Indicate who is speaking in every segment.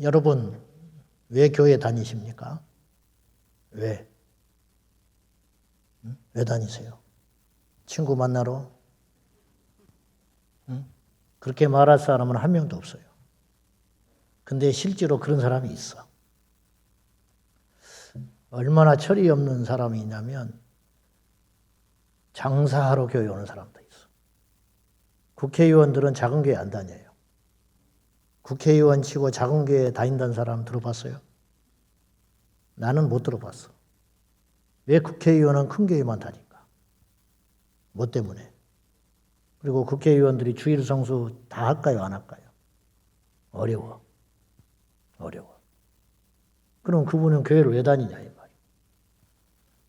Speaker 1: 여러분, 왜 교회 다니십니까? 왜? 왜 다니세요? 친구 만나러? 그렇게 말할 사람은 한 명도 없어요. 근데 실제로 그런 사람이 있어. 얼마나 철이 없는 사람이 있냐면 장사하러 교회 오는 사람도 있어. 국회의원들은 작은 교회 안 다녀요. 국회의원 치고 작은 교회 다닌다는 사람 들어봤어요? 나는 못 들어봤어. 왜 국회의원은 큰 교회만 다닐까? 뭐 때문에? 그리고 국회의원들이 주일 성수 다 할까요? 안 할까요? 어려워. 그럼 그분은 교회를 왜 다니냐 이 말이에요.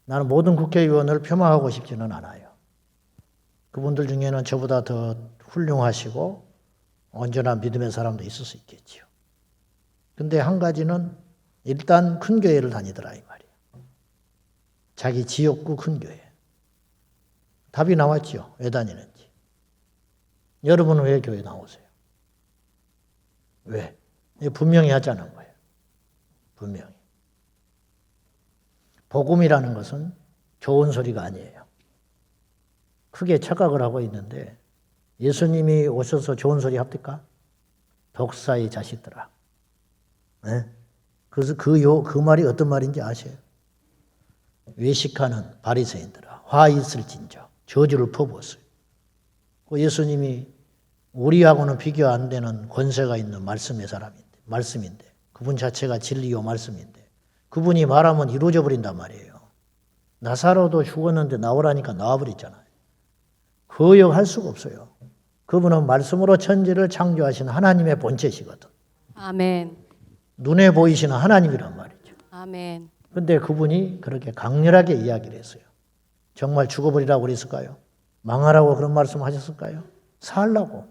Speaker 1: 나는 모든 국회의원을 폄하하고 싶지는 않아요. 그분들 중에는 저보다 더 훌륭하시고 온전한 믿음의 사람도 있을 수 있겠지요. 근데 한 가지는 일단 큰 교회를 다니더라 이 말이에요. 자기 지역구 큰 교회. 답이 나왔죠. 왜 다니는지. 여러분은 왜 교회 나오세요? 왜? 분명히 하자는 거예요. 분명히. 복음이라는 것은 좋은 소리가 아니에요. 크게 착각을 하고 있는데 예수님이 오셔서 좋은 소리 합니까? 독사의 자식들아. 네? 그래서 그 말이 어떤 말인지 아세요? 외식하는 바리새인들아 화 있을진저 저주를 퍼부었어요. 그 예수님이 우리하고는 비교 안 되는 권세가 있는 말씀인데 그분 자체가 진리요 말씀인데 그분이 말하면 이루어져 버린단 말이에요. 나사로도 죽었는데 나오라니까 나와버렸잖아요. 거역할 수가 없어요. 그분은 말씀으로 천지를 창조하신 하나님의 본체시거든.
Speaker 2: 아멘.
Speaker 1: 눈에 보이시는 하나님이란 말이죠.
Speaker 2: 아멘.
Speaker 1: 그런데 그분이 그렇게 강렬하게 이야기를 했어요. 정말 죽어버리라고 그랬을까요? 망하라고 그런 말씀 하셨을까요? 살라고.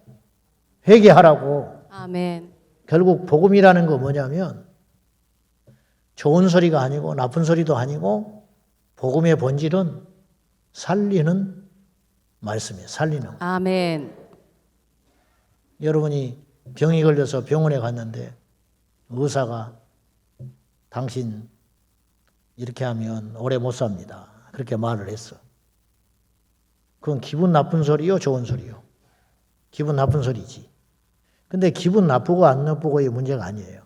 Speaker 1: 회개하라고.
Speaker 2: 아멘.
Speaker 1: 결국 복음이라는 거 뭐냐면 좋은 소리가 아니고 나쁜 소리도 아니고 복음의 본질은 살리는 말씀이에요. 살리는 거.
Speaker 2: 아멘.
Speaker 1: 여러분이 병이 걸려서 병원에 갔는데 의사가 당신 이렇게 하면 오래 못 삽니다. 그렇게 말을 했어. 그건 기분 나쁜 소리요? 좋은 소리요? 기분 나쁜 소리지. 근데 기분 나쁘고 안 나쁘고의 문제가 아니에요.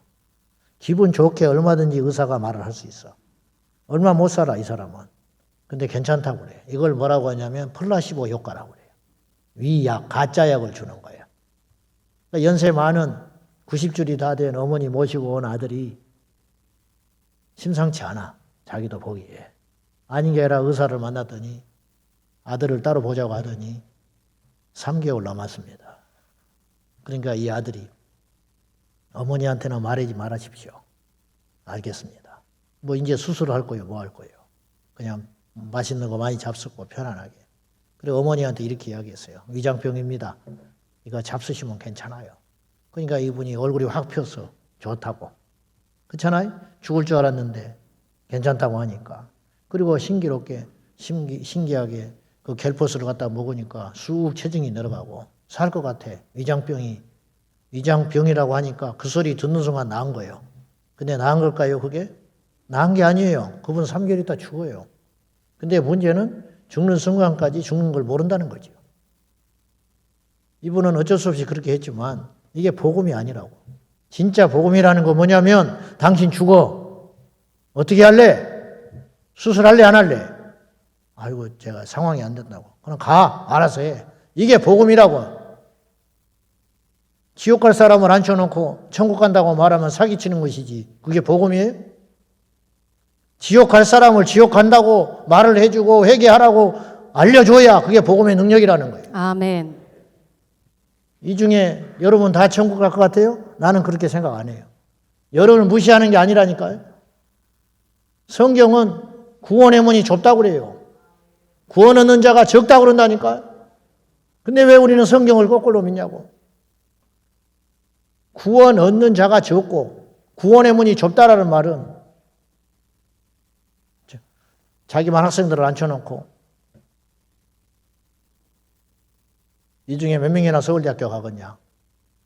Speaker 1: 기분 좋게 얼마든지 의사가 말을 할 수 있어. 얼마 못 살아 이 사람은. 근데 괜찮다고 그래. 이걸 뭐라고 하냐면 플라시보 효과라고 그래요. 위약, 가짜 약을 주는 거예요. 그러니까 연세 많은 90줄이 다 된 어머니 모시고 온 아들이 심상치 않아. 자기도 보기에. 아닌 게 아니라 의사를 만났더니 아들을 따로 보자고 하더니 3개월 남았습니다. 그러니까 이 아들이 어머니한테는 말하지 말아십시오. 알겠습니다. 뭐 이제 수술할 거예요. 뭐 할 거예요. 그냥 맛있는 거 많이 잡수고 편안하게. 그리고 어머니한테 이렇게 이야기했어요. 위장병입니다. 이거 잡수시면 괜찮아요. 그러니까 이분이 얼굴이 확 펴서 좋다고. 그렇잖아요? 죽을 줄 알았는데 괜찮다고 하니까. 그리고 신기하게 그 갤포스를 갖다 먹으니까 쑥 체중이 내려가고 살 것 같아. 위장병이라고 하니까 그 소리 듣는 순간 나은 거예요. 근데 나은 걸까요, 그게? 나은 게 아니에요. 그분 3개월 있다 죽어요. 근데 문제는 죽는 순간까지 죽는 걸 모른다는 거죠. 이분은 어쩔 수 없이 그렇게 했지만 이게 복음이 아니라고. 진짜 복음이라는 거 뭐냐면 당신 죽어. 어떻게 할래? 수술할래 안 할래? 아이고 제가 상황이 안 된다고. 그럼 가. 알아서 해. 이게 복음이라고. 지옥 갈 사람을 앉혀놓고 천국 간다고 말하면 사기치는 것이지. 그게 복음이에요? 지옥 갈 사람을 지옥 간다고 말을 해주고 회개하라고 알려줘야 그게 복음의 능력이라는 거예요.
Speaker 2: 아멘.
Speaker 1: 이 중에 여러분 다 천국 갈 것 같아요? 나는 그렇게 생각 안 해요. 여러분을 무시하는 게 아니라니까요. 성경은 구원의 문이 좁다고 그래요. 구원 얻는 자가 적다고 그런다니까요. 근데 왜 우리는 성경을 거꾸로 믿냐고. 구원 얻는 자가 적고 구원의 문이 좁다라는 말은 자기만 학생들을 앉혀놓고 이 중에 몇 명이나 서울대학교 가겠냐.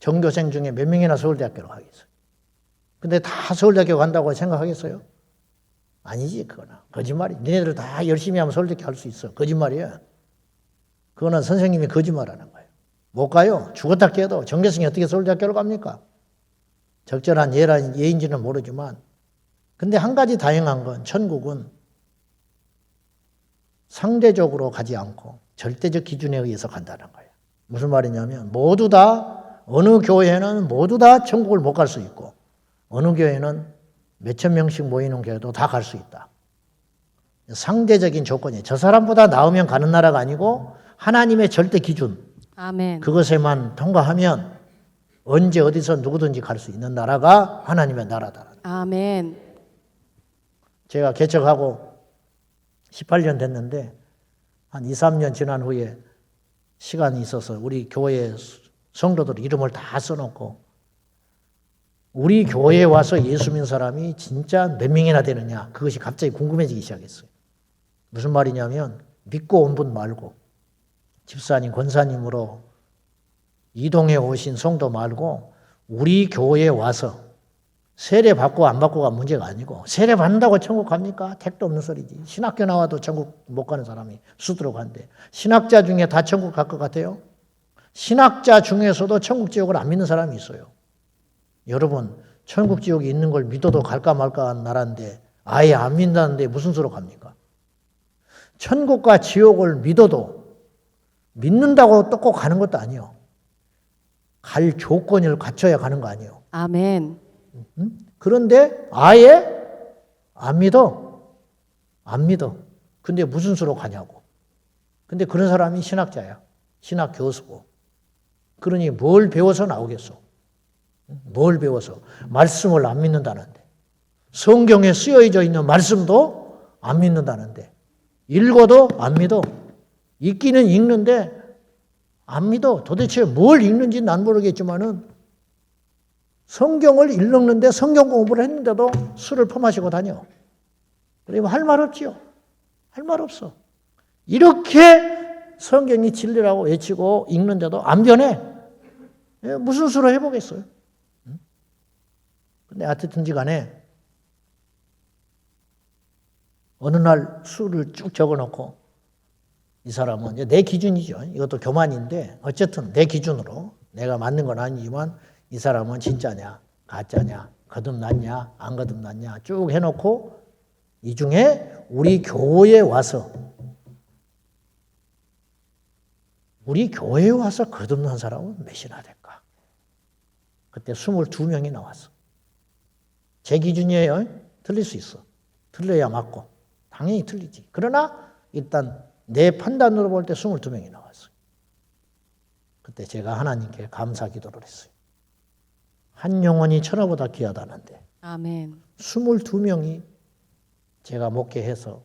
Speaker 1: 전교생 중에 몇 명이나 서울대학교를 가겠어요. 근데 다 서울대학교 간다고 생각하겠어요? 아니지, 그거는. 거짓말이. 니네들 다 열심히 하면 서울대학교 갈 수 있어. 거짓말이야. 그거는 선생님이 거짓말하는 거예요. 못 가요. 죽었다 깨도 정계승이 어떻게 서울대학교를 갑니까? 적절한 예인지는 모르지만, 근데 한 가지 다행한 건 천국은 상대적으로 가지 않고 절대적 기준에 의해서 간다는 거예요. 무슨 말이냐면 모두 다 어느 교회는 모두 다 천국을 못 갈 수 있고 어느 교회는 몇천 명씩 모이는 교회도 다 갈 수 있다. 상대적인 조건이에요. 저 사람보다 나으면 가는 나라가 아니고 하나님의 절대 기준,
Speaker 2: 아멘.
Speaker 1: 그것에만 통과하면 언제 어디서 누구든지 갈 수 있는 나라가 하나님의 나라다.
Speaker 2: 아멘.
Speaker 1: 제가 개척하고 18년 됐는데 한 2, 3년 지난 후에 시간이 있어서 우리 교회 성도들 이름을 다 써놓고 우리 교회에 와서 예수 믿는 사람이 진짜 몇 명이나 되느냐, 그것이 갑자기 궁금해지기 시작했어요. 무슨 말이냐면 믿고 온 분 말고 집사님, 권사님으로 이동해 오신 성도 말고 우리 교회에 와서 세례 받고 안 받고가 문제가 아니고 세례 받는다고 천국 갑니까? 택도 없는 소리지. 신학교 나와도 천국 못 가는 사람이 수두룩 한데 신학자 중에 다 천국 갈 것 같아요? 신학자 중에서도 천국 지옥을 안 믿는 사람이 있어요. 여러분, 천국 지옥이 있는 걸 믿어도 갈까 말까 하는 나라인데 아예 안 믿는다는데 무슨 수로 갑니까? 천국과 지옥을 믿어도 믿는다고 또 꼭 가는 것도 아니에요. 갈 조건을 갖춰야 가는 거 아니에요.
Speaker 2: 아멘.
Speaker 1: 그런데 아예 안 믿어. 안 믿어. 근데 무슨 수로 가냐고. 근데 그런 사람이 신학자야. 신학 교수고. 그러니 뭘 배워서 나오겠어? 뭘 배워서? 말씀을 안 믿는다는데. 성경에 쓰여져 있는 말씀도 안 믿는다는데. 읽어도 안 믿어. 읽기는 읽는데 안 믿어. 도대체 뭘 읽는지 난 모르겠지만은 성경을 읽는데 성경 공부를 했는데도 술을 퍼마시고 다녀. 그러면 할 말 없지요. 할 말 없어. 이렇게 성경이 진리라고 외치고 읽는데도 안 변해. 무슨 수로 해보겠어요? 근데 어쨌든지 간에 어느 날 수를 쭉 적어놓고 이 사람은 내 기준이죠. 이것도 교만인데 어쨌든 내 기준으로 내가 맞는 건 아니지만 이 사람은 진짜냐 가짜냐 거듭났냐 안 거듭났냐 쭉 해놓고 이 중에 우리 교회에 와서 거듭난 사람은 몇이나 될까? 그때 22명이 나왔어. 제 기준이에요. 틀릴 수 있어. 틀려야 맞고 당연히 틀리지. 그러나 일단 내 판단으로 볼 때 22명이 나왔어요. 그때 제가 하나님께 감사 기도를 했어요. 한 영혼이 천하보다 귀하다는데
Speaker 2: 아멘.
Speaker 1: 22명이 제가 목회해서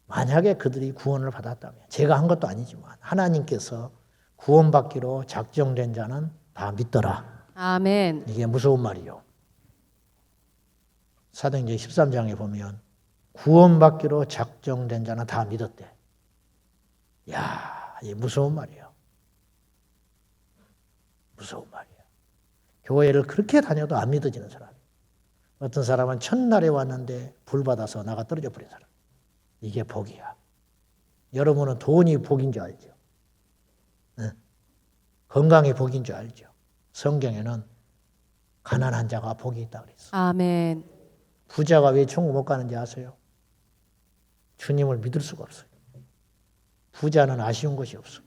Speaker 1: 만약에 그들이 구원을 받았다면 제가 한 것도 아니지만 하나님께서 구원받기로 작정된 자는 다 믿더라.
Speaker 2: 아멘.
Speaker 1: 이게 무서운 말이요. 사도행전 13장에 보면 구원받기로 작정된 자는 다 믿었대. 야, 이게 무서운 말이에요. 무서운 말이에요. 교회를 그렇게 다녀도 안 믿어지는 사람. 어떤 사람은 첫날에 왔는데 불 받아서 나가 떨어져 버린 사람. 이게 복이야. 여러분은 돈이 복인 줄 알죠? 네. 건강이 복인 줄 알죠? 성경에는 가난한 자가 복이 있다고 그랬어.
Speaker 2: 아멘.
Speaker 1: 부자가 왜 천국 못 가는지 아세요? 주님을 믿을 수가 없어요. 부자는 아쉬운 것이 없어.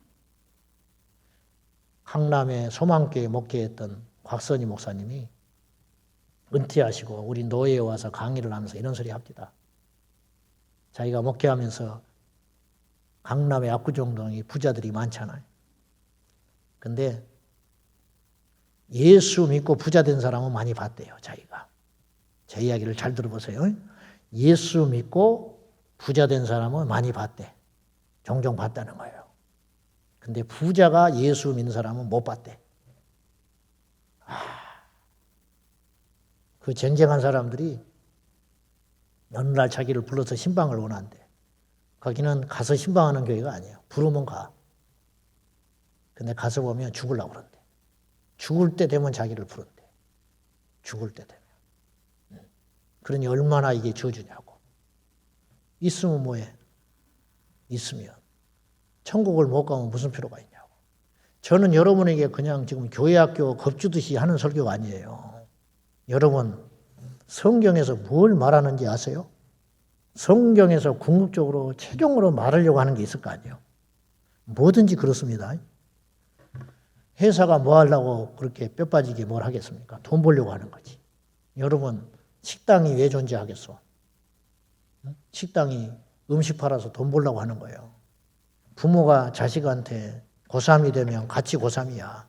Speaker 1: 강남의 소망교회 목회했던 곽선희 목사님이 은퇴하시고 우리 노예에 와서 강의를 하면서 이런 소리 합니다. 자기가 목회하면서 강남의 압구정동이 부자들이 많잖아요. 근데 예수 믿고 부자 된 사람은 많이 봤대요, 자기가. 제 이야기를 잘 들어보세요. 예수 믿고 부자 된 사람은 많이 봤대. 종종 봤다는 거예요. 근데 부자가 예수 믿는 사람은 못 봤대. 그 쟁쟁한 사람들이 어느 날 자기를 불러서 신방을 원한대. 거기는 가서 신방하는 교회가 아니에요. 부르면 가. 근데 가서 보면 죽으려고 그런대. 죽을 때 되면 자기를 부른대. 죽을 때 되면. 그러니 얼마나 이게 저주냐고. 있으면 뭐해? 있으면. 천국을 못 가면 무슨 필요가 있냐고. 저는 여러분에게 그냥 지금 교회학교 겁주듯이 하는 설교가 아니에요. 여러분, 성경에서 뭘 말하는지 아세요? 성경에서 궁극적으로 최종으로 말하려고 하는 게 있을 거 아니에요. 뭐든지 그렇습니다. 회사가 뭐 하려고 그렇게 뼈 빠지게 뭘 하겠습니까? 돈 벌려고 하는 거지. 여러분, 식당이 왜 존재하겠어? 식당이 음식 팔아서 돈 벌려고 하는 거예요. 부모가 자식한테 고3이 되면 같이 고3이야.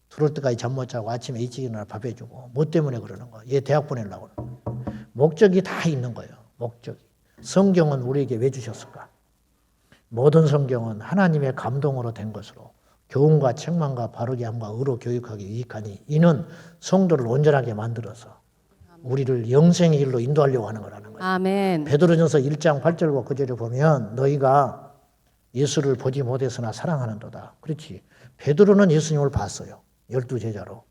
Speaker 1: 들어올 때까지 잠 못 자고 아침에 일찍 일어나 밥 해주고. 뭐 때문에 그러는 거야? 얘 대학 보내려고 그러는 거야. 목적이 다 있는 거예요. 목적이. 성경은 우리에게 왜 주셨을까? 모든 성경은 하나님의 감동으로 된 것으로 교훈과 책망과 바르게 함과 의로 교육하기 유익하니 이는 성도를 온전하게 만들어서 우리를 영생의 길로 인도하려고 하는 거라는 거예요.
Speaker 2: 아멘.
Speaker 1: 베드로전서 1장 8절과 9절을 보면 너희가 예수를 보지 못했으나 사랑하는도다. 그렇지. 베드로는 예수님을 봤어요. 12제자로.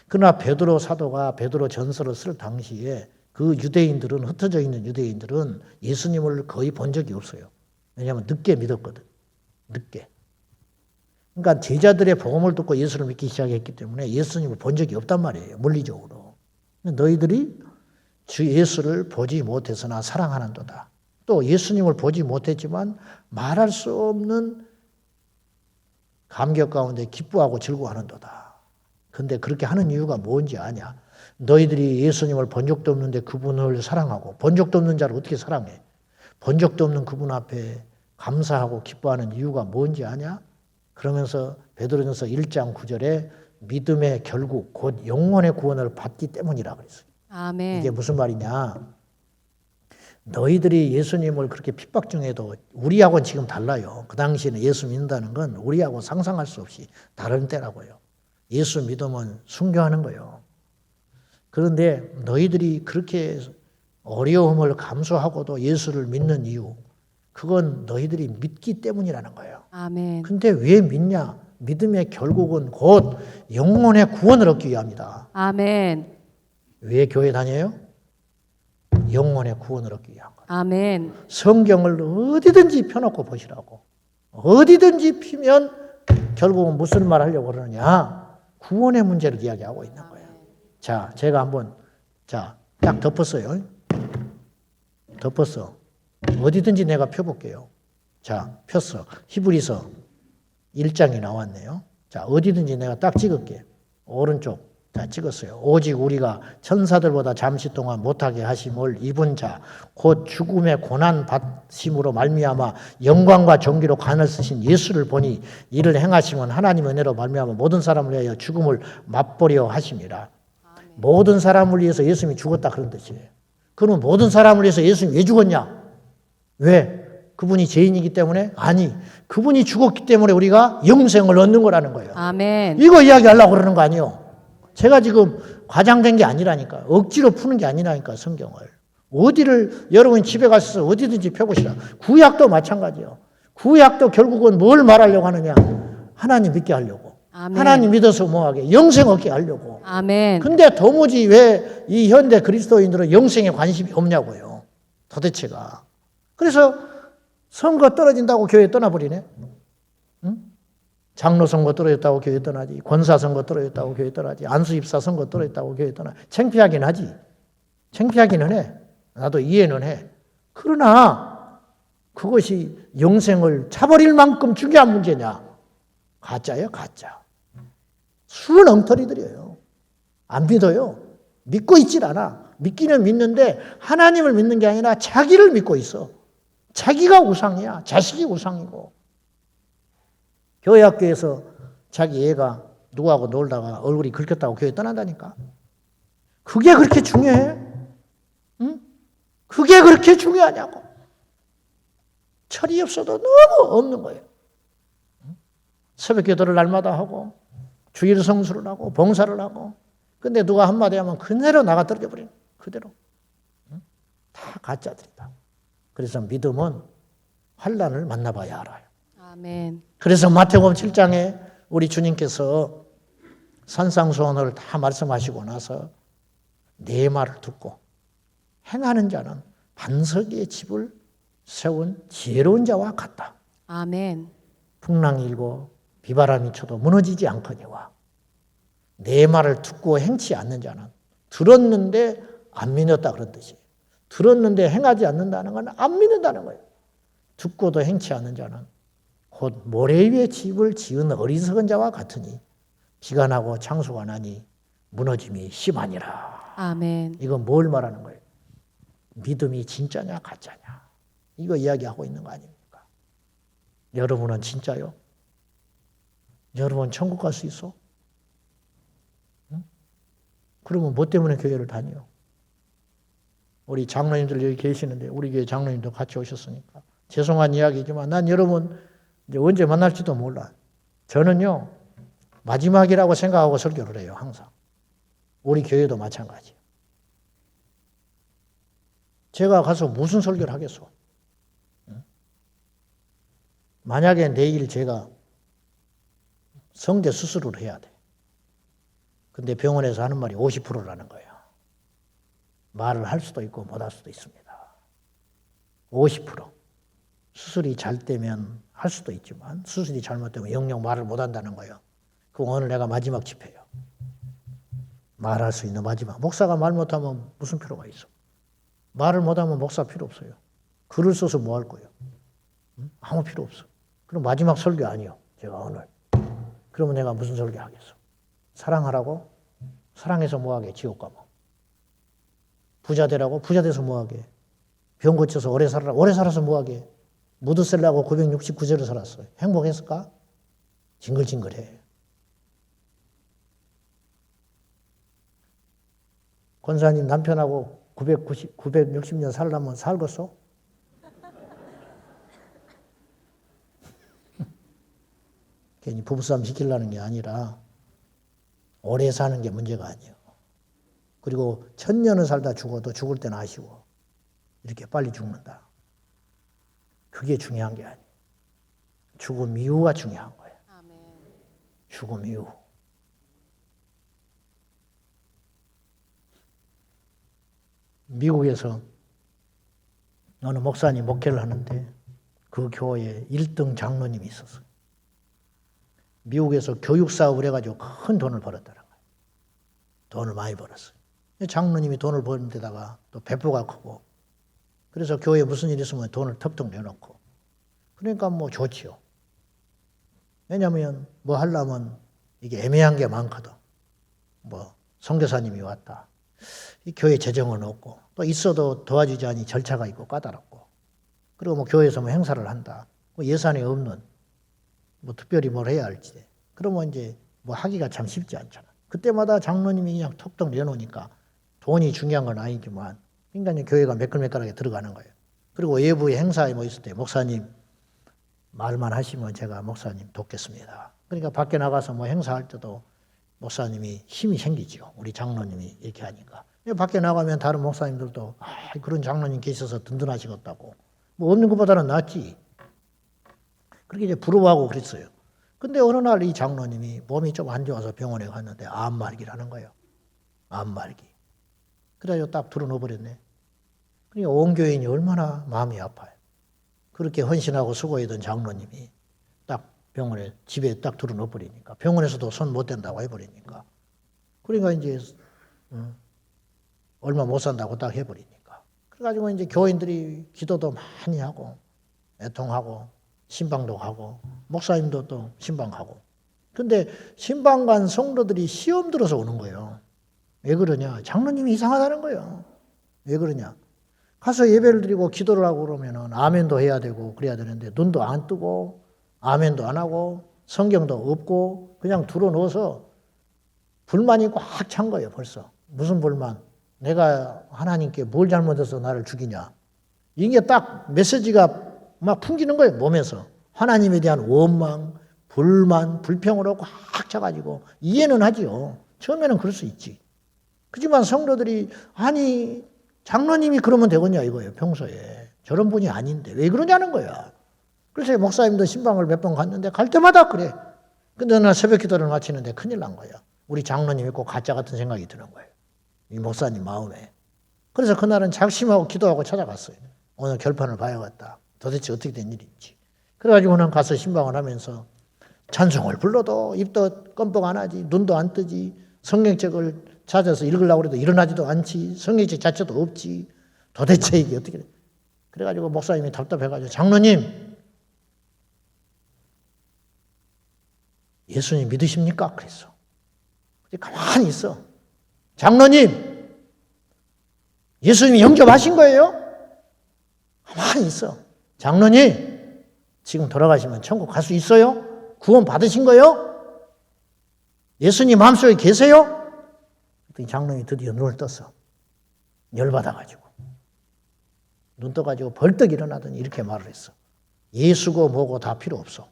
Speaker 1: 그러나 베드로 사도가 베드로 전서를 쓸 당시에 그 유대인들은, 흩어져 있는 유대인들은 예수님을 거의 본 적이 없어요. 왜냐하면 늦게 믿었거든. 늦게. 그러니까 제자들의 복음을 듣고 예수를 믿기 시작했기 때문에 예수님을 본 적이 없단 말이에요. 물리적으로. 너희들이 주 예수를 보지 못해서나 사랑하는도다. 또 예수님을 보지 못했지만 말할 수 없는 감격 가운데 기뻐하고 즐거워하는도다. 그런데 그렇게 하는 이유가 뭔지 아냐? 너희들이 예수님을 본 적도 없는데 그분을 사랑하고, 본 적도 없는 자를 어떻게 사랑해? 본 적도 없는 그분 앞에 감사하고 기뻐하는 이유가 뭔지 아냐? 그러면서 베드로전서 1장 9절에 믿음의 결국 곧 영혼의 구원을 받기 때문이라 그랬어요.
Speaker 2: 아멘.
Speaker 1: 이게 무슨 말이냐? 너희들이 예수님을 그렇게 핍박 중에도 우리하고는 지금 달라요. 그 당시에는 예수 믿는다는 건 우리하고 상상할 수 없이 다른 때라고요. 예수 믿으면 순교하는 거예요. 그런데 너희들이 그렇게 어려움을 감수하고도 예수를 믿는 이유, 그건 너희들이 믿기 때문이라는 거예요.
Speaker 2: 아멘.
Speaker 1: 근데 왜 믿냐? 믿음의 결국은 곧 영혼의 구원을 얻기 위함이다.
Speaker 2: 아멘.
Speaker 1: 왜 교회 다녀요? 영혼의 구원을 얻기 위한 거예요.
Speaker 2: 아멘.
Speaker 1: 성경을 어디든지 펴놓고 보시라고. 어디든지 피면 결국은 무슨 말 하려고 그러느냐? 구원의 문제를 이야기하고 있는 거예요. 자, 제가 한번 딱 덮었어요. 덮었어. 어디든지 내가 펴볼게요. 자, 폈어. 히브리서 1장이 나왔네요. 자, 어디든지 내가 딱 찍을게. 오른쪽. 자, 찍었어요. 오직 우리가 천사들보다 잠시 동안 못하게 하심을 입은 자, 곧 죽음의 고난 받심으로 말미암아 영광과 존귀로 관을 쓰신 예수를 보니 이를 행하심은 하나님의 은혜로 말미암아 모든 사람을 위하여 죽음을 맛보려 하심이라. 모든 사람을 위해서 예수님이 죽었다 그런 뜻이에요. 그러면 모든 사람을 위해서 예수님이 왜 죽었냐? 왜? 그분이 죄인이기 때문에? 아니, 그분이 죽었기 때문에 우리가 영생을 얻는 거라는 거예요.
Speaker 2: 아멘.
Speaker 1: 이거 이야기하려고 그러는 거 아니에요. 제가 지금 과장된 게 아니라니까. 억지로 푸는 게 아니라니까, 성경을. 어디를 여러분이 집에 가셔서 어디든지 펴보시라. 구약도 마찬가지예요. 구약도 결국은 뭘 말하려고 하느냐? 하나님 믿게 하려고.
Speaker 2: 아멘.
Speaker 1: 하나님 믿어서 뭐하게? 영생 얻게 하려고.
Speaker 2: 아멘.
Speaker 1: 근데 도무지 왜 이 현대 그리스도인들은 영생에 관심이 없냐고요. 도대체가. 그래서 선거 떨어진다고 교회 떠나버리네. 응? 장로 선거 떨어졌다고 교회 떠나지. 권사 선거 떨어졌다고 교회 떠나지. 안수 입사 선거 떨어졌다고 교회 떠나. 창피하긴 하지. 창피하기는 해. 나도 이해는 해. 그러나 그것이 영생을 차버릴 만큼 중요한 문제냐? 가짜예요, 가짜. 수는 엉터리들이에요. 안 믿어요. 믿고 있질 않아. 믿기는 믿는데 하나님을 믿는 게 아니라 자기를 믿고 있어. 자기가 우상이야. 자식이 우상이고. 교회 학교에서 자기 애가 누구하고 놀다가 얼굴이 긁혔다고 교회 떠난다니까. 그게 그렇게 중요해? 응? 그게 그렇게 중요하냐고. 철이 없어도 너무 없는 거예요. 새벽 기도를 날마다 하고 주일 성수를 하고 봉사를 하고. 근데 누가 한마디 하면 그대로 나가 떨어져 버리는 거예요. 그대로. 다 가짜들이다. 그래서 믿음은 환난을 만나봐야 알아요.
Speaker 2: 아멘.
Speaker 1: 그래서 마태복음 7장에 우리 주님께서 산상수훈을 다 말씀하시고 나서 네 말을 듣고 행하는 자는 반석의 집을 세운 지혜로운 자와 같다.
Speaker 2: 아멘.
Speaker 1: 풍랑이 일고 비바람이 쳐도 무너지지 않거니와 내 말을 듣고 행치 않는 자는 들었는데 안 믿었다 그런 뜻이에요. 들었는데 행하지 않는다는 건 안 믿는다는 거예요. 듣고도 행치 않는 자는 곧 모래 위에 집을 지은 어리석은 자와 같으니 비가 나고 창수가 나니 무너짐이 심하니라.
Speaker 2: 아멘.
Speaker 1: 이건 뭘 말하는 거예요? 믿음이 진짜냐 가짜냐 이거 이야기하고 있는 거 아닙니까? 여러분은 진짜요? 여러분 천국 갈 수 있어? 응? 그러면 뭐 때문에 교회를 다녀요? 우리 장로님들 여기 계시는데 우리 교회 장로님도 같이 오셨으니까 죄송한 이야기지만 난 여러분 이제 언제 만날지도 몰라. 저는요 마지막이라고 생각하고 설교를 해요. 항상. 우리 교회도 마찬가지예요. 제가 가서 무슨 설교를 하겠어? 만약에 내일 제가 성대 수술을 해야 돼. 근데 병원에서 하는 말이 50%라는 거예요. 말을 할 수도 있고 못 할 수도 있습니다. 50%. 수술이 잘 되면 할 수도 있지만 수술이 잘못되면 영영 말을 못 한다는 거예요. 그럼 오늘 내가 마지막 집회예요. 말할 수 있는 마지막. 목사가 말 못하면 무슨 필요가 있어? 말을 못하면 목사 필요 없어요. 글을 써서 뭐 할 거예요? 아무 필요 없어. 그럼 마지막 설교 아니요. 제가 오늘. 그러면 내가 무슨 설교 하겠어? 사랑하라고? 사랑해서 뭐하게? 지옥 가면. 부자 되라고? 부자 돼서 뭐하게? 병 고쳐서 오래 살아라? 오래 살아서 뭐하게? 무드셀라고 969세를 살았어요. 행복했을까? 징글징글해. 권사님 남편하고 960년 살려면 살겠어? 괜히 부부싸움 시키려는 게 아니라 오래 사는 게 문제가 아니에요. 그리고 1000년을 살다 죽어도 죽을 때는 아쉬워. 이렇게 빨리 죽는다. 그게 중요한 게 아니에요. 죽음 이후가 중요한 거예요.
Speaker 2: 아멘.
Speaker 1: 죽음 이후. 미국에서 어느 목사님 목회를 하는데 그 교회에 1등 장로님이 있었어요. 미국에서 교육 사업을 해가지고 큰 돈을 벌었다는 거예요. 돈을 많이 벌었어요. 장로님이 돈을 버는 데다가 또 배포가 크고 그래서 교회에 무슨 일 있으면 돈을 턱턱 내놓고 그러니까 뭐 좋지요. 왜냐하면 뭐 하려면 이게 애매한 게 많거든. 뭐 선교사님이 왔다. 이 교회 재정은 없고 또 있어도 도와주지 않니 절차가 있고 까다롭고 그리고 뭐 교회에서 뭐 행사를 한다. 뭐 예산이 없는 뭐 특별히 뭘 해야 할지 그러면 이제 뭐 하기가 참 쉽지 않잖아. 그때마다 장로님이 그냥 톡톡 내놓으니까 돈이 중요한 건 아니지만 그러니까 교회가 매끌매끌하게 들어가는 거예요. 그리고 외부의 행사에 뭐 있을 때 목사님 말만 하시면 제가 목사님 돕겠습니다. 그러니까 밖에 나가서 뭐 행사할 때도 목사님이 힘이 생기죠. 우리 장로님이 이렇게 하니까. 밖에 나가면 다른 목사님들도 그런 장로님 계셔서 든든하시겠다고. 뭐 없는 것보다는 낫지. 그렇게 이제 부러워하고 그랬어요. 근데 어느 날 이 장로님이 몸이 좀 안 좋아서 병원에 갔는데 암말기라는 거예요. 암말기. 그래가지고 딱 들어놓아버렸네. 그러니까 온 교인이 얼마나 마음이 아파요. 그렇게 헌신하고 수고했던 장로님이 딱 병원에 집에 딱 들어놓아버리니까 병원에서도 손 못 댄다고 해버리니까 그러니까 이제 얼마 못 산다고 딱 해버리니까 그래가지고 이제 교인들이 기도도 많이 하고 애통하고 신방도 가고 목사님도 또 신방하고 근데 신방 간 성도들이 시험 들어서 오는 거예요. 왜 그러냐? 장로님이 이상하다는 거예요. 왜 그러냐? 가서 예배를 드리고 기도를 하고 그러면은 아멘도 해야 되고 그래야 되는데 눈도 안 뜨고 아멘도 안 하고 성경도 없고 그냥 들어놓아서 불만이 꽉 찬 거예요. 벌써. 무슨 불만? 내가 하나님께 뭘 잘못해서 나를 죽이냐? 이게 딱 메시지가 막 풍기는 거예요. 몸에서. 하나님에 대한 원망, 불만, 불평으로 꽉 차가지고 이해는 하지요. 처음에는 그럴 수 있지. 그렇지만 성도들이 아니 장로님이 그러면 되겠냐 이거예요. 평소에. 저런 분이 아닌데 왜 그러냐는 거야. 그래서 목사님도 신방을 몇 번 갔는데 갈 때마다 그래. 근데 어느 날 새벽 기도를 마치는데 큰일 난 거야. 우리 장로님이 꼭 가짜 같은 생각이 드는 거예요. 이 목사님 마음에. 그래서 그날은 작심하고 기도하고 찾아갔어요. 오늘 결판을 봐야겠다. 도대체 어떻게 된 일인지. 그래가지고는 가서 신방을 하면서 찬송을 불러도 입도 껌뻑 안 하지, 눈도 안 뜨지, 성경책을 찾아서 읽으려고 해도 일어나지도 않지, 성경책 자체도 없지. 도대체 이게 어떻게 돼? 그래가지고 목사님이 답답해가지고 장로님 예수님 믿으십니까? 그랬어. 가만히 있어. 장로님 예수님이 영접하신 거예요? 가만히 있어. 장로님 지금 돌아가시면 천국 갈 수 있어요? 구원 받으신 거예요? 예수님 마음속에 계세요? 그랬더니 장로님이 드디어 눈을 떴어. 열받아가지고. 눈 떠가지고 벌떡 일어나더니 이렇게 말을 했어. 예수고 뭐고 다 필요 없어.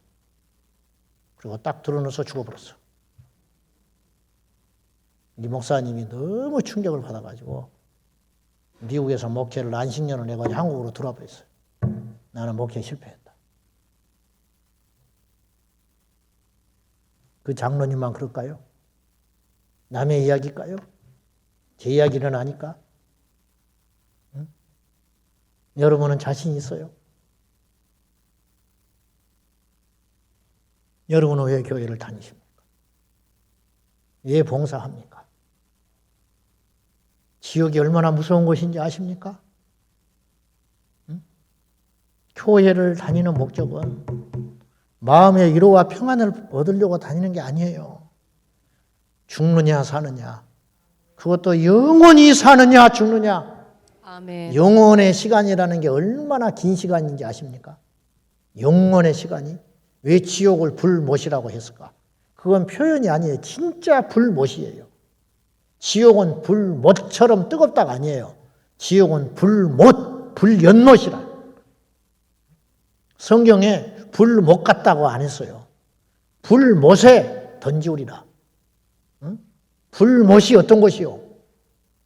Speaker 1: 그리고 딱 드러누워서 죽어버렸어. 이 목사님이 너무 충격을 받아가지고 미국에서 목회를 안식년을 해가지고 한국으로 들어와 버렸어요. 나는 목회에 실패했다. 그 장로님만 그럴까요? 남의 이야기일까요? 제 이야기는 아니까? 응? 여러분은 자신 있어요? 여러분은 왜 교회를 다니십니까? 왜 봉사합니까? 지옥이 얼마나 무서운 곳인지 아십니까? 응? 교회를 다니는 목적은 마음의 위로와 평안을 얻으려고 다니는 게 아니에요. 죽느냐 사느냐, 그것도 영원히 사느냐 죽느냐.
Speaker 2: 아멘.
Speaker 1: 영원의 시간이라는 게 얼마나 긴 시간인지 아십니까? 영원의 시간이. 왜 지옥을 불못이라고 했을까? 그건 표현이 아니에요. 진짜 불못이에요. 지옥은 불못처럼 뜨겁다가 아니에요. 지옥은 불못, 불연못이라. 성경에 불못 같다고 안 했어요. 불못에 던지우리라. 응? 불못이 어떤 것이요?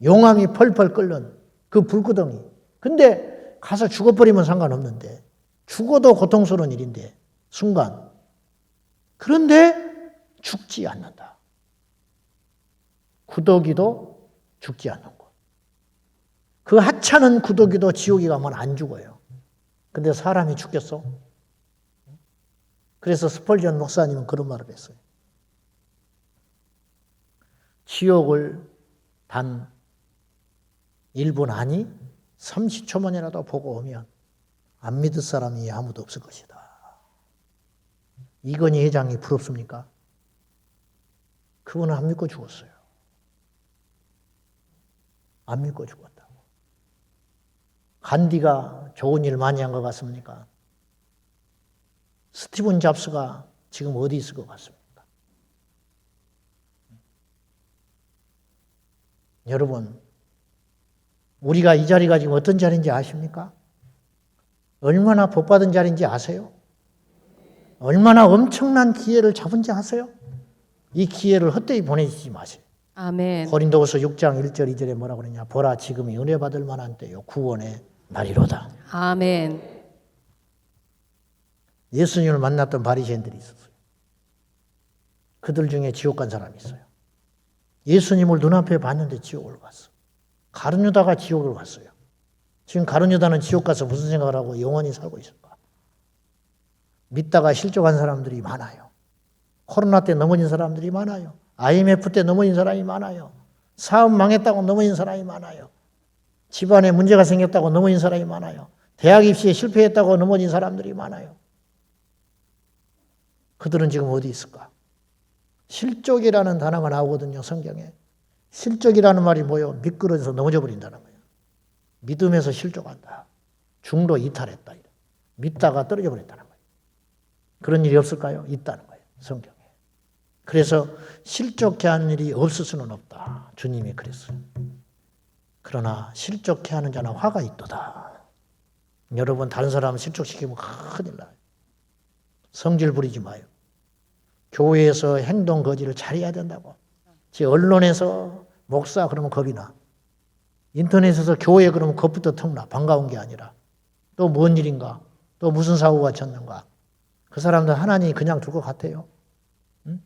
Speaker 1: 용암이 펄펄 끓는 그 불구덩이. 근데 가서 죽어버리면 상관없는데, 죽어도 고통스러운 일인데 순간. 그런데 죽지 않는다. 구더기도 죽지 않는 것. 그 하찮은 구더기도 지옥에 가면 안 죽어요. 근데 사람이 죽겠어? 그래서 스펄전 목사님은 그런 말을 했어요. 지옥을 단 1분 아니 30초만이라도 보고 오면 안 믿을 사람이 아무도 없을 것이다. 이건희 회장이 부럽습니까? 그분은 안 믿고 죽었어요. 안 믿고 죽었다고. 간디가 좋은 일 많이 한 것 같습니까? 스티븐 잡스가 지금 어디 있을 것 같습니까? 여러분, 우리가 이 자리가 지금 어떤 자리인지 아십니까? 얼마나 복받은 자리인지 아세요? 얼마나 엄청난 기회를 잡은지 아세요? 이 기회를 헛되이 보내지 마세요.
Speaker 2: 아멘.
Speaker 1: 고린도후서 6장 1절 2절에 뭐라고 그러냐? 보라 지금이 은혜 받을 만한 때요 구원의 날이로다.
Speaker 2: 아멘.
Speaker 1: 예수님을 만났던 바리새인들이 있었어요. 그들 중에 지옥 간 사람이 있어요. 예수님을 눈앞에 봤는데 지옥을 갔어. 가룟 유다가 지옥을 갔어요. 지금 가룟 유다는 지옥 가서 무슨 생각을 하고 영원히 살고 있을까? 믿다가 실족한 사람들이 많아요. 코로나 때 넘어진 사람들이 많아요. IMF 때 넘어진 사람이 많아요. 사업 망했다고 넘어진 사람이 많아요. 집안에 문제가 생겼다고 넘어진 사람이 많아요. 대학 입시에 실패했다고 넘어진 사람들이 많아요. 그들은 지금 어디 있을까? 실족이라는 단어가 나오거든요, 성경에. 실족이라는 말이 뭐예요? 미끄러져서 넘어져 버린다는 거예요. 믿음에서 실족한다. 중도 이탈했다. 믿다가 떨어져 버렸다는 거예요. 그런 일이 없을까요? 있다는 거예요, 성경에. 그래서 실족해 하는 일이 없을 수는 없다. 주님이 그랬어요. 그러나 실족해 하는 자는 화가 있도다. 여러분, 다른 사람 실족시키면 큰일 나요. 성질 부리지 마요. 교회에서 행동 거지를 잘해야 된다고. 제 언론에서 목사 그러면 겁이 나. 인터넷에서 교회 그러면 겁부터 턱나. 반가운 게 아니라. 또 뭔 일인가? 또 무슨 사고가 쳤는가? 그 사람들 하나님이 그냥 둘 것 같아요? 응?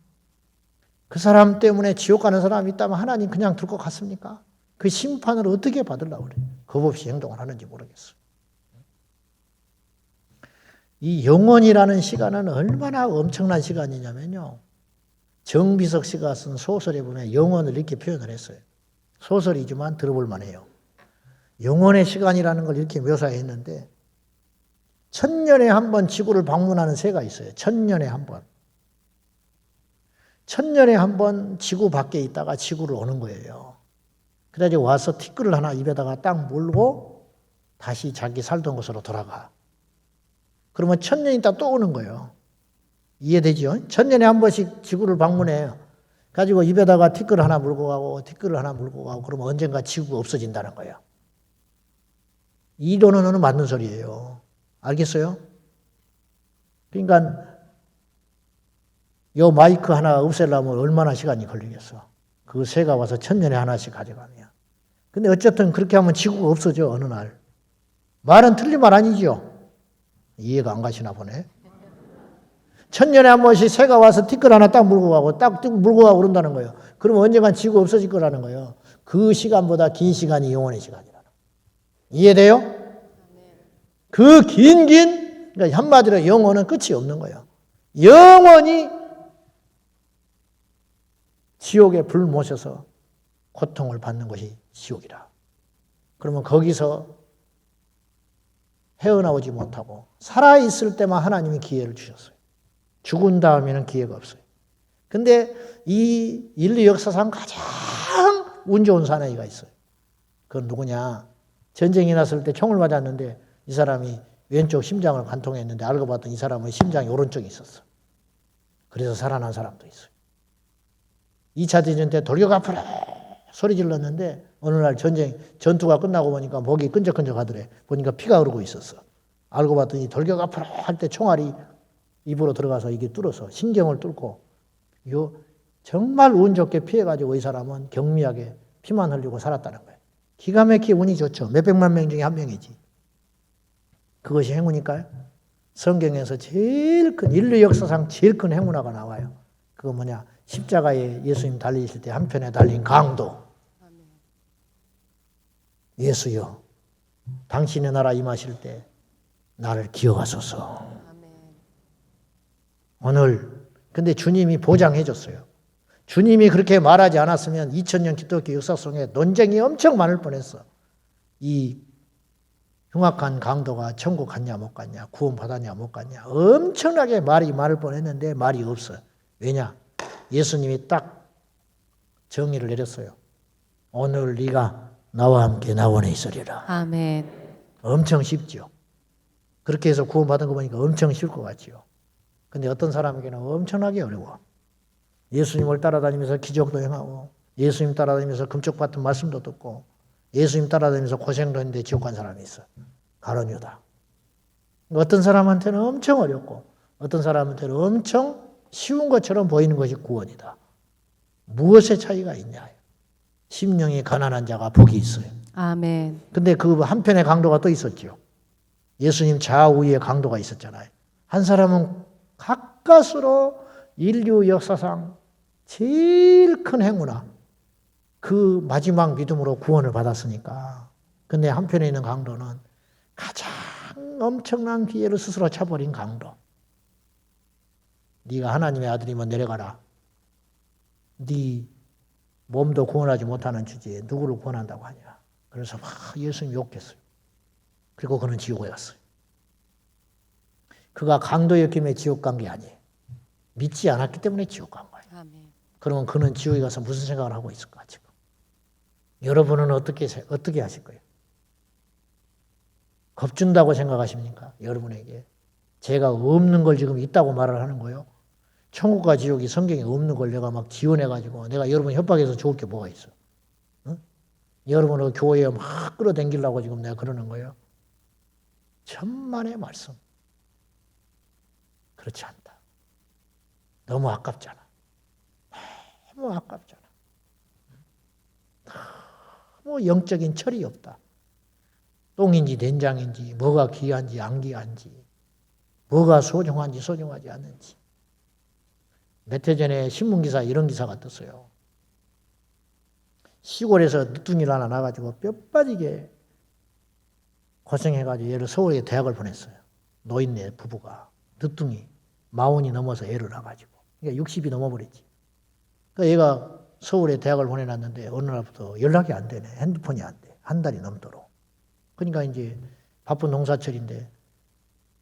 Speaker 1: 그 사람 때문에 지옥 가는 사람이 있다면 하나님 그냥 둘 것 같습니까? 그 심판을 어떻게 받으려고 그래요? 겁 없이 행동을 하는지 모르겠어요. 이 영원이라는 시간은 얼마나 엄청난 시간이냐면요. 정비석 씨가 쓴 소설에 보면 영원을 이렇게 표현을 했어요. 소설이지만 들어볼 만해요. 영원의 시간이라는 걸 이렇게 묘사했는데 1000년에 한 번 지구를 방문하는 새가 있어요. 1000년에 한 번. 1000년에 한 번 지구 밖에 있다가 지구를 오는 거예요. 그래가지고 와서 티끌을 하나 입에다가 딱 물고 다시 자기 살던 곳으로 돌아가. 그러면 1000년 있다 또 오는 거예요. 이해되죠? 1000년에 한 번씩 지구를 방문해요. 가지고 입에다가 티끌을 하나 물고 가고 티끌을 하나 물고 가고 그러면 언젠가 지구가 없어진다는 거예요. 이론은 맞는 소리예요. 알겠어요? 그러니까 요 마이크 하나 없애려면 얼마나 시간이 걸리겠어. 그 새가 와서 1000년에 하나씩 가져가면. 근데 어쨌든 그렇게 하면 지구가 없어져 어느 날. 말은 틀린 말 아니죠? 이해가 안 가시나 보네. 1000년에 한 번씩 새가 와서 티끌 하나 딱 물고 가고 딱 물고 가고 그런다는 거예요. 그러면 언젠간 지구 없어질 거라는 거예요. 그 시간보다 긴 시간이 영원의 시간이라는 거예요. 이해돼요? 그 그러니까 한마디로 영원은 끝이 없는 거예요. 영원히 지옥에 불 모셔서 고통을 받는 것이 지옥이라. 그러면 거기서 헤어나오지 못하고 살아있을 때만 하나님이 기회를 주셨어요. 죽은 다음에는 기회가 없어요. 근데 이 인류 역사상 가장 운 좋은 사나이가 있어요. 그건 누구냐? 전쟁이 났을 때 총을 맞았는데 이 사람이 왼쪽 심장을 관통했는데 알고 봤더니 이 사람은 심장이 오른쪽에 있었어. 그래서 살아난 사람도 있어요. 2차 대전 때 돌격 앞으로 소리 질렀는데 어느 날 전투가 끝나고 보니까 목이 끈적끈적하더래. 보니까 피가 흐르고 있었어. 알고 봤더니 돌격 앞으로 할 때 총알이 입으로 들어가서 이게 뚫어서 신경을 뚫고 정말 운 좋게 피해가지고 이 사람은 경미하게 피만 흘리고 살았다는 거예요. 기가 막히게 운이 좋죠. 몇백만 명 중에 한 명이지. 그것이 행운일까요? 성경에서 제일 큰 인류 역사상 제일 큰 행운화가 나와요. 그거 뭐냐? 십자가에 예수님 달리실 때 한편에 달린 강도. 예수여, 당신의 나라 임하실 때 나를 기억하소서. 오늘 근데 주님이 보장해 줬어요. 주님이 그렇게 말하지 않았으면 2000년 기독교 역사 속에 논쟁이 엄청 많을 뻔했어. 이 흉악한 강도가 천국 갔냐 못 갔냐, 구원 받았냐 못 갔냐, 엄청나게 말이 많을 뻔했는데 말이 없어요. 왜냐? 예수님이 딱 정의를 내렸어요. 오늘 네가 나와 함께 나원에 있으리라.
Speaker 2: 아멘.
Speaker 1: 엄청 쉽죠. 그렇게 해서 구원 받은 거 보니까 엄청 쉬울 것 같지요. 근데 어떤 사람에게는 엄청나게 어려워. 예수님을 따라다니면서 기적도 행하고 예수님 따라다니면서 금쪽받은 말씀도 듣고 예수님 따라다니면서 고생도 했는데 지옥 간 사람이 있어. 가론 유다. 어떤 사람한테는 엄청 어렵고 어떤 사람한테는 엄청 쉬운 것처럼 보이는 것이 구원이다. 무엇의 차이가 있냐? 심령이 가난한 자가 복이 있어요.
Speaker 2: 아멘.
Speaker 1: 근데 그 한편의 강도가 또 있었죠. 예수님 좌우에 강도가 있었잖아요. 한 사람은 가까스로 인류 역사상 제일 큰 행운아. 그 마지막 믿음으로 구원을 받았으니까. 근데 한편에 있는 강도는 가장 엄청난 기회를 스스로 차버린 강도. 네가 하나님의 아들이면 내려가라. 네 몸도 구원하지 못하는 주제에 누구를 구원한다고 하냐. 그래서 막 예수님 욕했어요. 그리고 그는 지옥에 갔어요. 그가 강도였기에 지옥 간 게 아니에요. 믿지 않았기 때문에 지옥 간 거예요.
Speaker 2: 아멘.
Speaker 1: 그러면 그는 지옥에 가서 무슨 생각을 하고 있을까 지금? 여러분은 어떻게 하실 거예요? 겁준다고 생각하십니까? 여러분에게. 제가 없는 걸 지금 있다고 말을 하는 거예요. 천국과 지옥이 성경에 없는 걸 내가 막 지원해가지고 내가 여러분 협박해서 좋을 게 뭐가 있어? 응? 여러분을 교회에 막 끌어당기려고 지금 내가 그러는 거예요. 천만의 말씀. 그렇지 않다. 너무 아깝잖아. 너무 아깝잖아. 너무 영적인 철이 없다. 똥인지 된장인지 뭐가 귀한지 안 귀한지 뭐가 소중한지 소중하지 않은지. 몇 해 전에 신문기사 이런 기사가 떴어요. 시골에서 늦둥이를 하나 나가지고 뼈 빠지게 고생해가지고 얘를 서울에 대학을 보냈어요. 노인네 부부가. 늦둥이. 40이 넘어서 애를 낳아가지고. 그러니까 60이 넘어버렸지. 그러니까 얘가 서울에 대학을 보내놨는데 어느 날부터 연락이 안 되네. 핸드폰이 안 돼. 한 달이 넘도록. 그러니까 이제 바쁜 농사철인데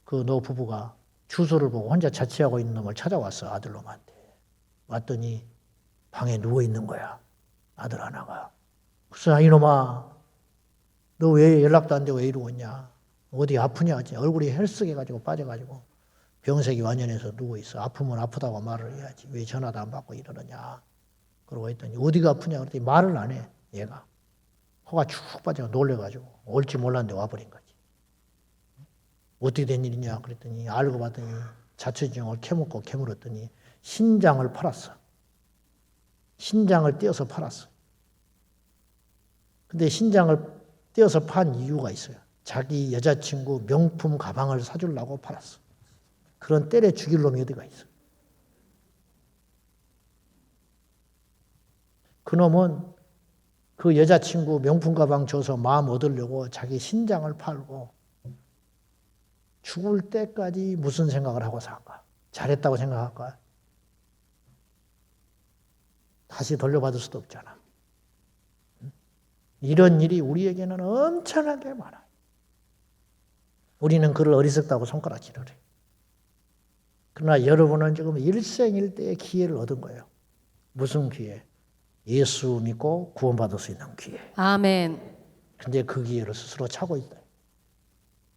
Speaker 1: 그 노 부부가 주소를 보고 혼자 자취하고 있는 놈을 찾아왔어. 아들놈한테. 왔더니 방에 누워있는 거야. 아들 하나가. 그래서 이놈아 너 왜 연락도 안 되고 왜 이러고 있냐. 어디 아프냐. 얼굴이 헬쓱해가지고 빠져가지고 병색이 완연해서 누워있어. 아프면 아프다고 말을 해야지. 왜 전화도 안 받고 이러느냐. 그러고 했더니 어디가 아프냐 그랬더니 말을 안 해. 얘가. 코가 축 빠져서 놀래가지고 올지 몰랐는데 와버린 거지. 어떻게 된 일이냐 그랬더니 알고 봤더니 자초지종을 캐묻고 캐물었더니 신장을 팔았어. 신장을 떼어서 팔았어. 근데 신장을 떼어서 판 이유가 있어요. 자기 여자친구 명품 가방을 사주려고 팔았어. 그런 때려 죽일 놈이 어디가 있어. 그놈은 그 여자친구 명품 가방 줘서 마음 얻으려고 자기 신장을 팔고 죽을 때까지 무슨 생각을 하고 살까? 잘했다고 생각할까? 다시 돌려받을 수도 없잖아. 이런 일이 우리에게는 엄청나게 많아요. 우리는 그를 어리석다고 손가락질을 해. 그러나 여러분은 지금 일생일대의 기회를 얻은 거예요. 무슨 기회? 예수 믿고 구원받을 수 있는 기회.
Speaker 2: 아멘.
Speaker 1: 근데 그 기회를 스스로 차고 있다.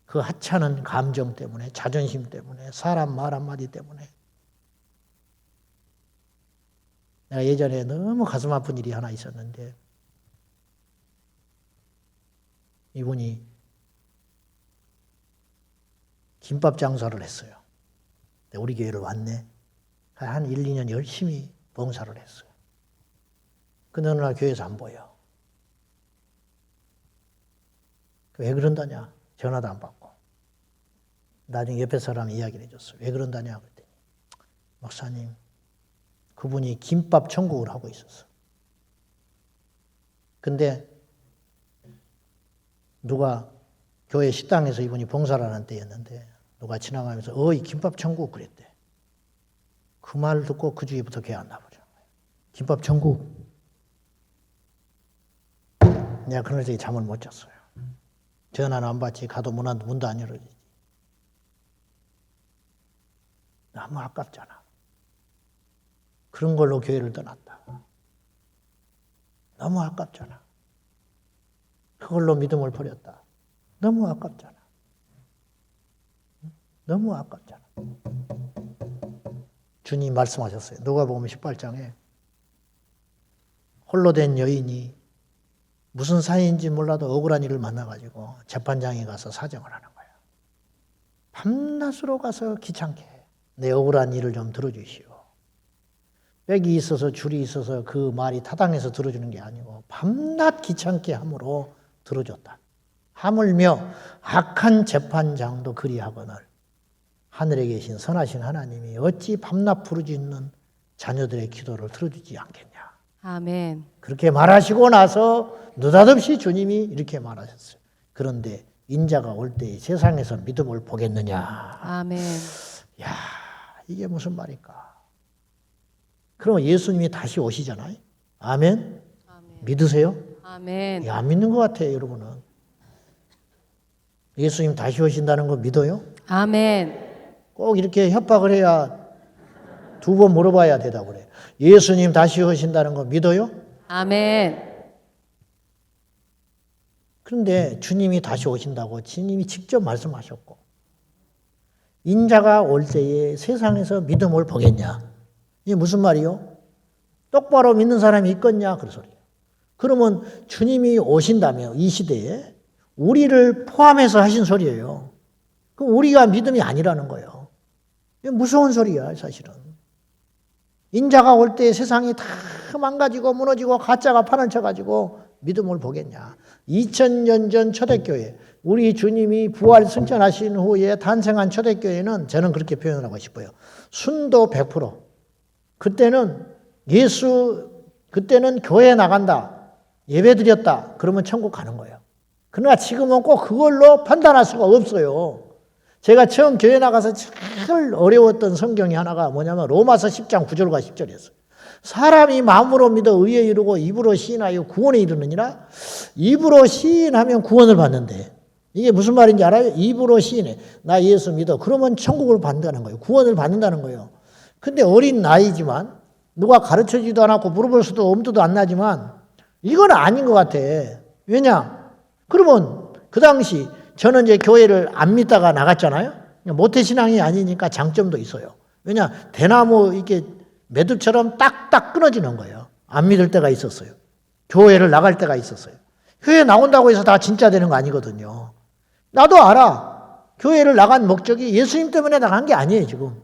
Speaker 1: 그 하찮은 감정 때문에, 자존심 때문에, 사람 말 한마디 때문에. 내가 예전에 너무 가슴 아픈 일이 하나 있었는데 이분이 김밥 장사를 했어요. 우리 교회를 왔네. 한 1, 2년 열심히 봉사를 했어요. 근데 어느 날 교회에서 안 보여. 왜 그런다냐? 전화도 안 받고. 나중에 옆에 사람이 이야기를 해줬어요. 왜 그런다냐? 그랬더니 목사님, 그분이 김밥 천국을 하고 있었어. 근데 누가 교회 식당에서 이분이 봉사를 하는 때였는데 누가 지나가면서 어이 김밥 천국 그랬대. 그 말 듣고 그 주위부터 교회 안 나버려. 김밥 천국. 내가 그날 저기 잠을 못 잤어요. 전화는 안 받지. 가도 문도 안 열어지지. 너무 아깝잖아. 그런 걸로 교회를 떠났다. 너무 아깝잖아. 그걸로 믿음을 버렸다. 너무 아깝잖아. 너무 아깝잖아. 주님 말씀하셨어요. 누가복음 18장에 홀로 된 여인이 무슨 사이인지 몰라도 억울한 일을 만나가지고 재판장에 가서 사정을 하는 거야. 밤낮으로 가서 귀찮게 내 억울한 일을 좀 들어주시오. 빽이 있어서 줄이 있어서 그 말이 타당해서 들어주는 게 아니고 밤낮 귀찮게 함으로 들어줬다. 하물며 악한 재판장도 그리하거늘 하늘에 계신 선하신 하나님이 어찌 밤낮 부르짖는 자녀들의 기도를 들어주지 않겠냐.
Speaker 2: 아멘.
Speaker 1: 그렇게 말하시고 나서 느닷없이 주님이 이렇게 말하셨어요. 그런데 인자가 올 때 세상에서 믿음을 보겠느냐.
Speaker 2: 아멘.
Speaker 1: 야, 이게 무슨 말일까? 그러면 예수님이 다시 오시잖아요. 아멘?
Speaker 2: 아멘.
Speaker 1: 믿으세요?
Speaker 2: 아멘.
Speaker 1: 안 믿는 것 같아요, 여러분은. 예수님 다시 오신다는 거 믿어요?
Speaker 2: 아멘.
Speaker 1: 꼭 이렇게 협박을 해야 2번 물어봐야 대답을 해요. 예수님 다시 오신다는 거 믿어요?
Speaker 2: 아멘.
Speaker 1: 그런데 주님이 다시 오신다고 주님이 직접 말씀하셨고 인자가 올 때에 세상에서 믿음을 보겠냐? 이게 무슨 말이요? 똑바로 믿는 사람이 있겠냐? 그런 소리예요. 그러면 주님이 오신다면 이 시대에 우리를 포함해서 하신 소리예요. 그럼 우리가 믿음이 아니라는 거예요. 이게 무서운 소리야 사실은. 인자가 올 때 세상이 다 망가지고 무너지고 가짜가 판을 쳐가지고 믿음을 보겠냐. 2000년 전 초대교회, 우리 주님이 부활 승천하신 후에 탄생한 초대교회는 저는 그렇게 표현을 하고 싶어요. 순도 100%. 그때는 그때는 교회 나간다. 예배 드렸다. 그러면 천국 가는 거예요. 그러나 지금은 꼭 그걸로 판단할 수가 없어요. 제가 처음 교회 나가서 제일 어려웠던 성경이 하나가 뭐냐면 로마서 10장 9절과 10절이었어요. 사람이 마음으로 믿어 의에 이르고 입으로 시인하여 구원에 이르느니라. 입으로 시인하면 구원을 받는데 이게 무슨 말인지 알아요? 입으로 시인해. 나 예수 믿어. 그러면 천국을 받는다는 거예요. 구원을 받는다는 거예요. 근데 어린 나이지만 누가 가르쳐주지도 않았고 물어볼 수도 엄두도 안 나지만 이건 아닌 것 같아. 왜냐? 그러면 그 당시 저는 이제 교회를 안 믿다가 나갔잖아요. 모태신앙이 아니니까 장점도 있어요. 왜냐? 대나무 이렇게 매듭처럼 딱딱 끊어지는 거예요. 안 믿을 때가 있었어요. 교회를 나갈 때가 있었어요. 교회 나온다고 해서 다 진짜 되는 거 아니거든요. 나도 알아. 교회를 나간 목적이 예수님 때문에 나간 게 아니에요, 지금.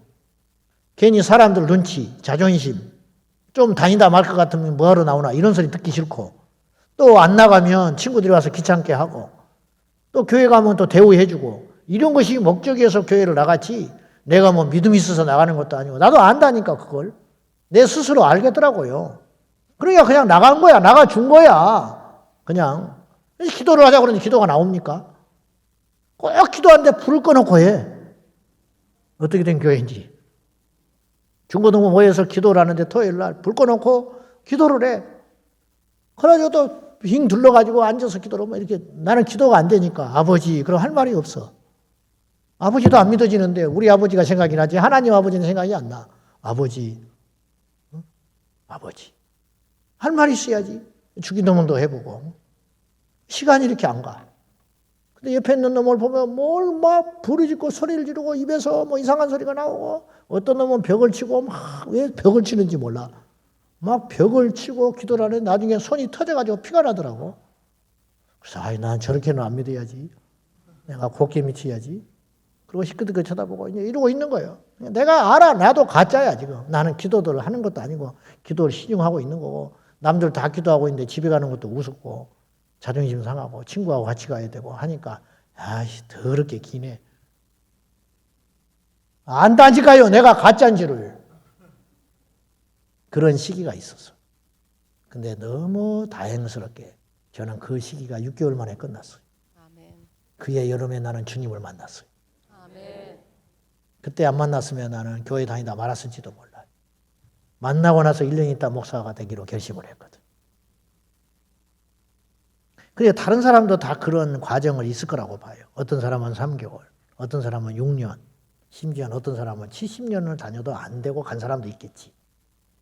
Speaker 1: 괜히 사람들 눈치, 자존심, 좀 다니다 말 것 같으면 뭐하러 나오나 이런 소리 듣기 싫고 또 안 나가면 친구들이 와서 귀찮게 하고 또 교회 가면 또 대우해주고 이런 것이 목적이어서 교회를 나갔지 내가 뭐 믿음이 있어서 나가는 것도 아니고 나도 안다니까 그걸. 내 스스로 알겠더라고요. 그러니까 그냥 나간 거야. 나가준 거야. 그냥. 기도를 하자 그러니 기도가 나옵니까? 꼭 기도하는데 불을 꺼놓고 해. 어떻게 된 교회인지. 중고등부 모여서 기도를 하는데 토요일 날 불 꺼놓고 기도를 해. 그래가지고 또 빙 둘러가지고 앉아서 기도를 하면 이렇게 나는 기도가 안 되니까 아버지 그럼 할 말이 없어. 아버지도 안 믿어지는데 우리 아버지가 생각이 나지 하나님 아버지는 생각이 안 나. 아버지. 아버지. 할 말이 있어야지. 주기도문도 해보고. 시간이 이렇게 안 가. 근데 옆에 있는 놈을 보면 뭘 막 부르짖고 소리를 지르고 입에서 뭐 이상한 소리가 나오고 어떤 놈은 벽을 치고 막 왜 벽을 치는지 몰라. 막 벽을 치고 기도를 하는데 나중에 손이 터져가지고 피가 나더라고. 그래서 난 저렇게는 안 믿어야지. 내가 곱게 미쳐야지. 그리고 시끄럽게 쳐다보고 이제 이러고 있는 거예요. 내가 알아. 나도 가짜야 지금. 나는 기도를 하는 것도 아니고 기도를 신중하고 있는 거고 남들 다 기도하고 있는데 집에 가는 것도 우습고 자존심 상하고 친구하고 같이 가야 되고 하니까 아이씨 더럽게 기네. 안다니까요. 내가 가짜인지를. 그런 시기가 있었어. 근데 너무 다행스럽게 저는 그 시기가 6개월 만에 끝났어요.
Speaker 2: 아멘.
Speaker 1: 그해 여름에 나는 주님을 만났어요.
Speaker 2: 아멘.
Speaker 1: 그때 안 만났으면 나는 교회 다니다 말았을지도 몰라요. 만나고 나서 1년 있다 목사가 되기로 결심을 했거든. 그래 다른 사람도 다 그런 과정을 있을 거라고 봐요. 어떤 사람은 3개월, 어떤 사람은 6년, 심지어 어떤 사람은 70년을 다녀도 안 되고 간 사람도 있겠지.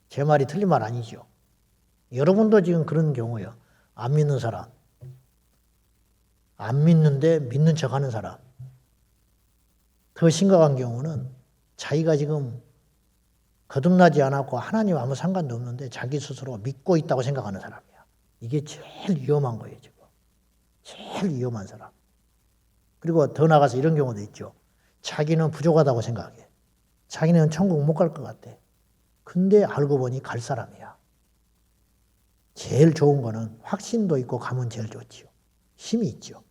Speaker 1: 제 말이 틀린 말 아니죠. 여러분도 지금 그런 경우예요. 안 믿는 사람, 안 믿는데 믿는 척하는 사람. 더 심각한 경우는 자기가 지금 거듭나지 않았고 하나님 아무 상관도 없는데 자기 스스로 믿고 있다고 생각하는 사람이야. 이게 제일 위험한 거예요, 지금. 제일 위험한 사람. 그리고 더 나가서 이런 경우도 있죠. 자기는 부족하다고 생각해. 자기는 천국 못 갈 것 같아. 근데 알고 보니 갈 사람이야. 제일 좋은 거는 확신도 있고 가면 제일 좋지요. 힘이 있죠.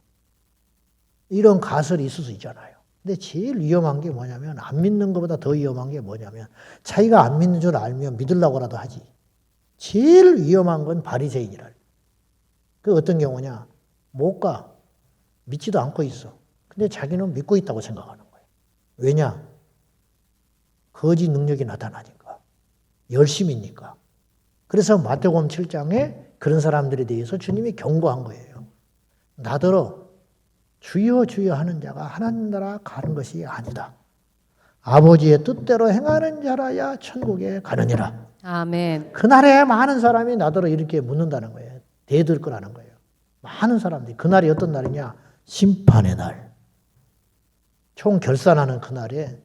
Speaker 1: 이런 가설이 있을 수 있잖아요. 근데 제일 위험한 게 뭐냐면 안 믿는 것보다 더 위험한 게 뭐냐면 자기가 안 믿는 줄 알면 믿으려고라도 하지. 제일 위험한 건 바리새인이라. 그 어떤 경우냐. 못 가. 믿지도 않고 있어. 근데 자기는 믿고 있다고 생각하는 거예요. 왜냐? 거짓 능력이 나타나니까. 열심이니까. 그래서 마태복음 7장에 그런 사람들에 대해서 주님이 경고한 거예요. 나더러 주여 주여 하는 자가 하나님 나라 가는 것이 아니다. 아버지의 뜻대로 행하는 자라야 천국에 가느니라.
Speaker 2: 아멘.
Speaker 1: 그날에 많은 사람이 나더러 이렇게 묻는다는 거예요. 대들 거라는 거예요. 많은 사람들이. 그날이 어떤 날이냐? 심판의 날. 총 결산하는 그날에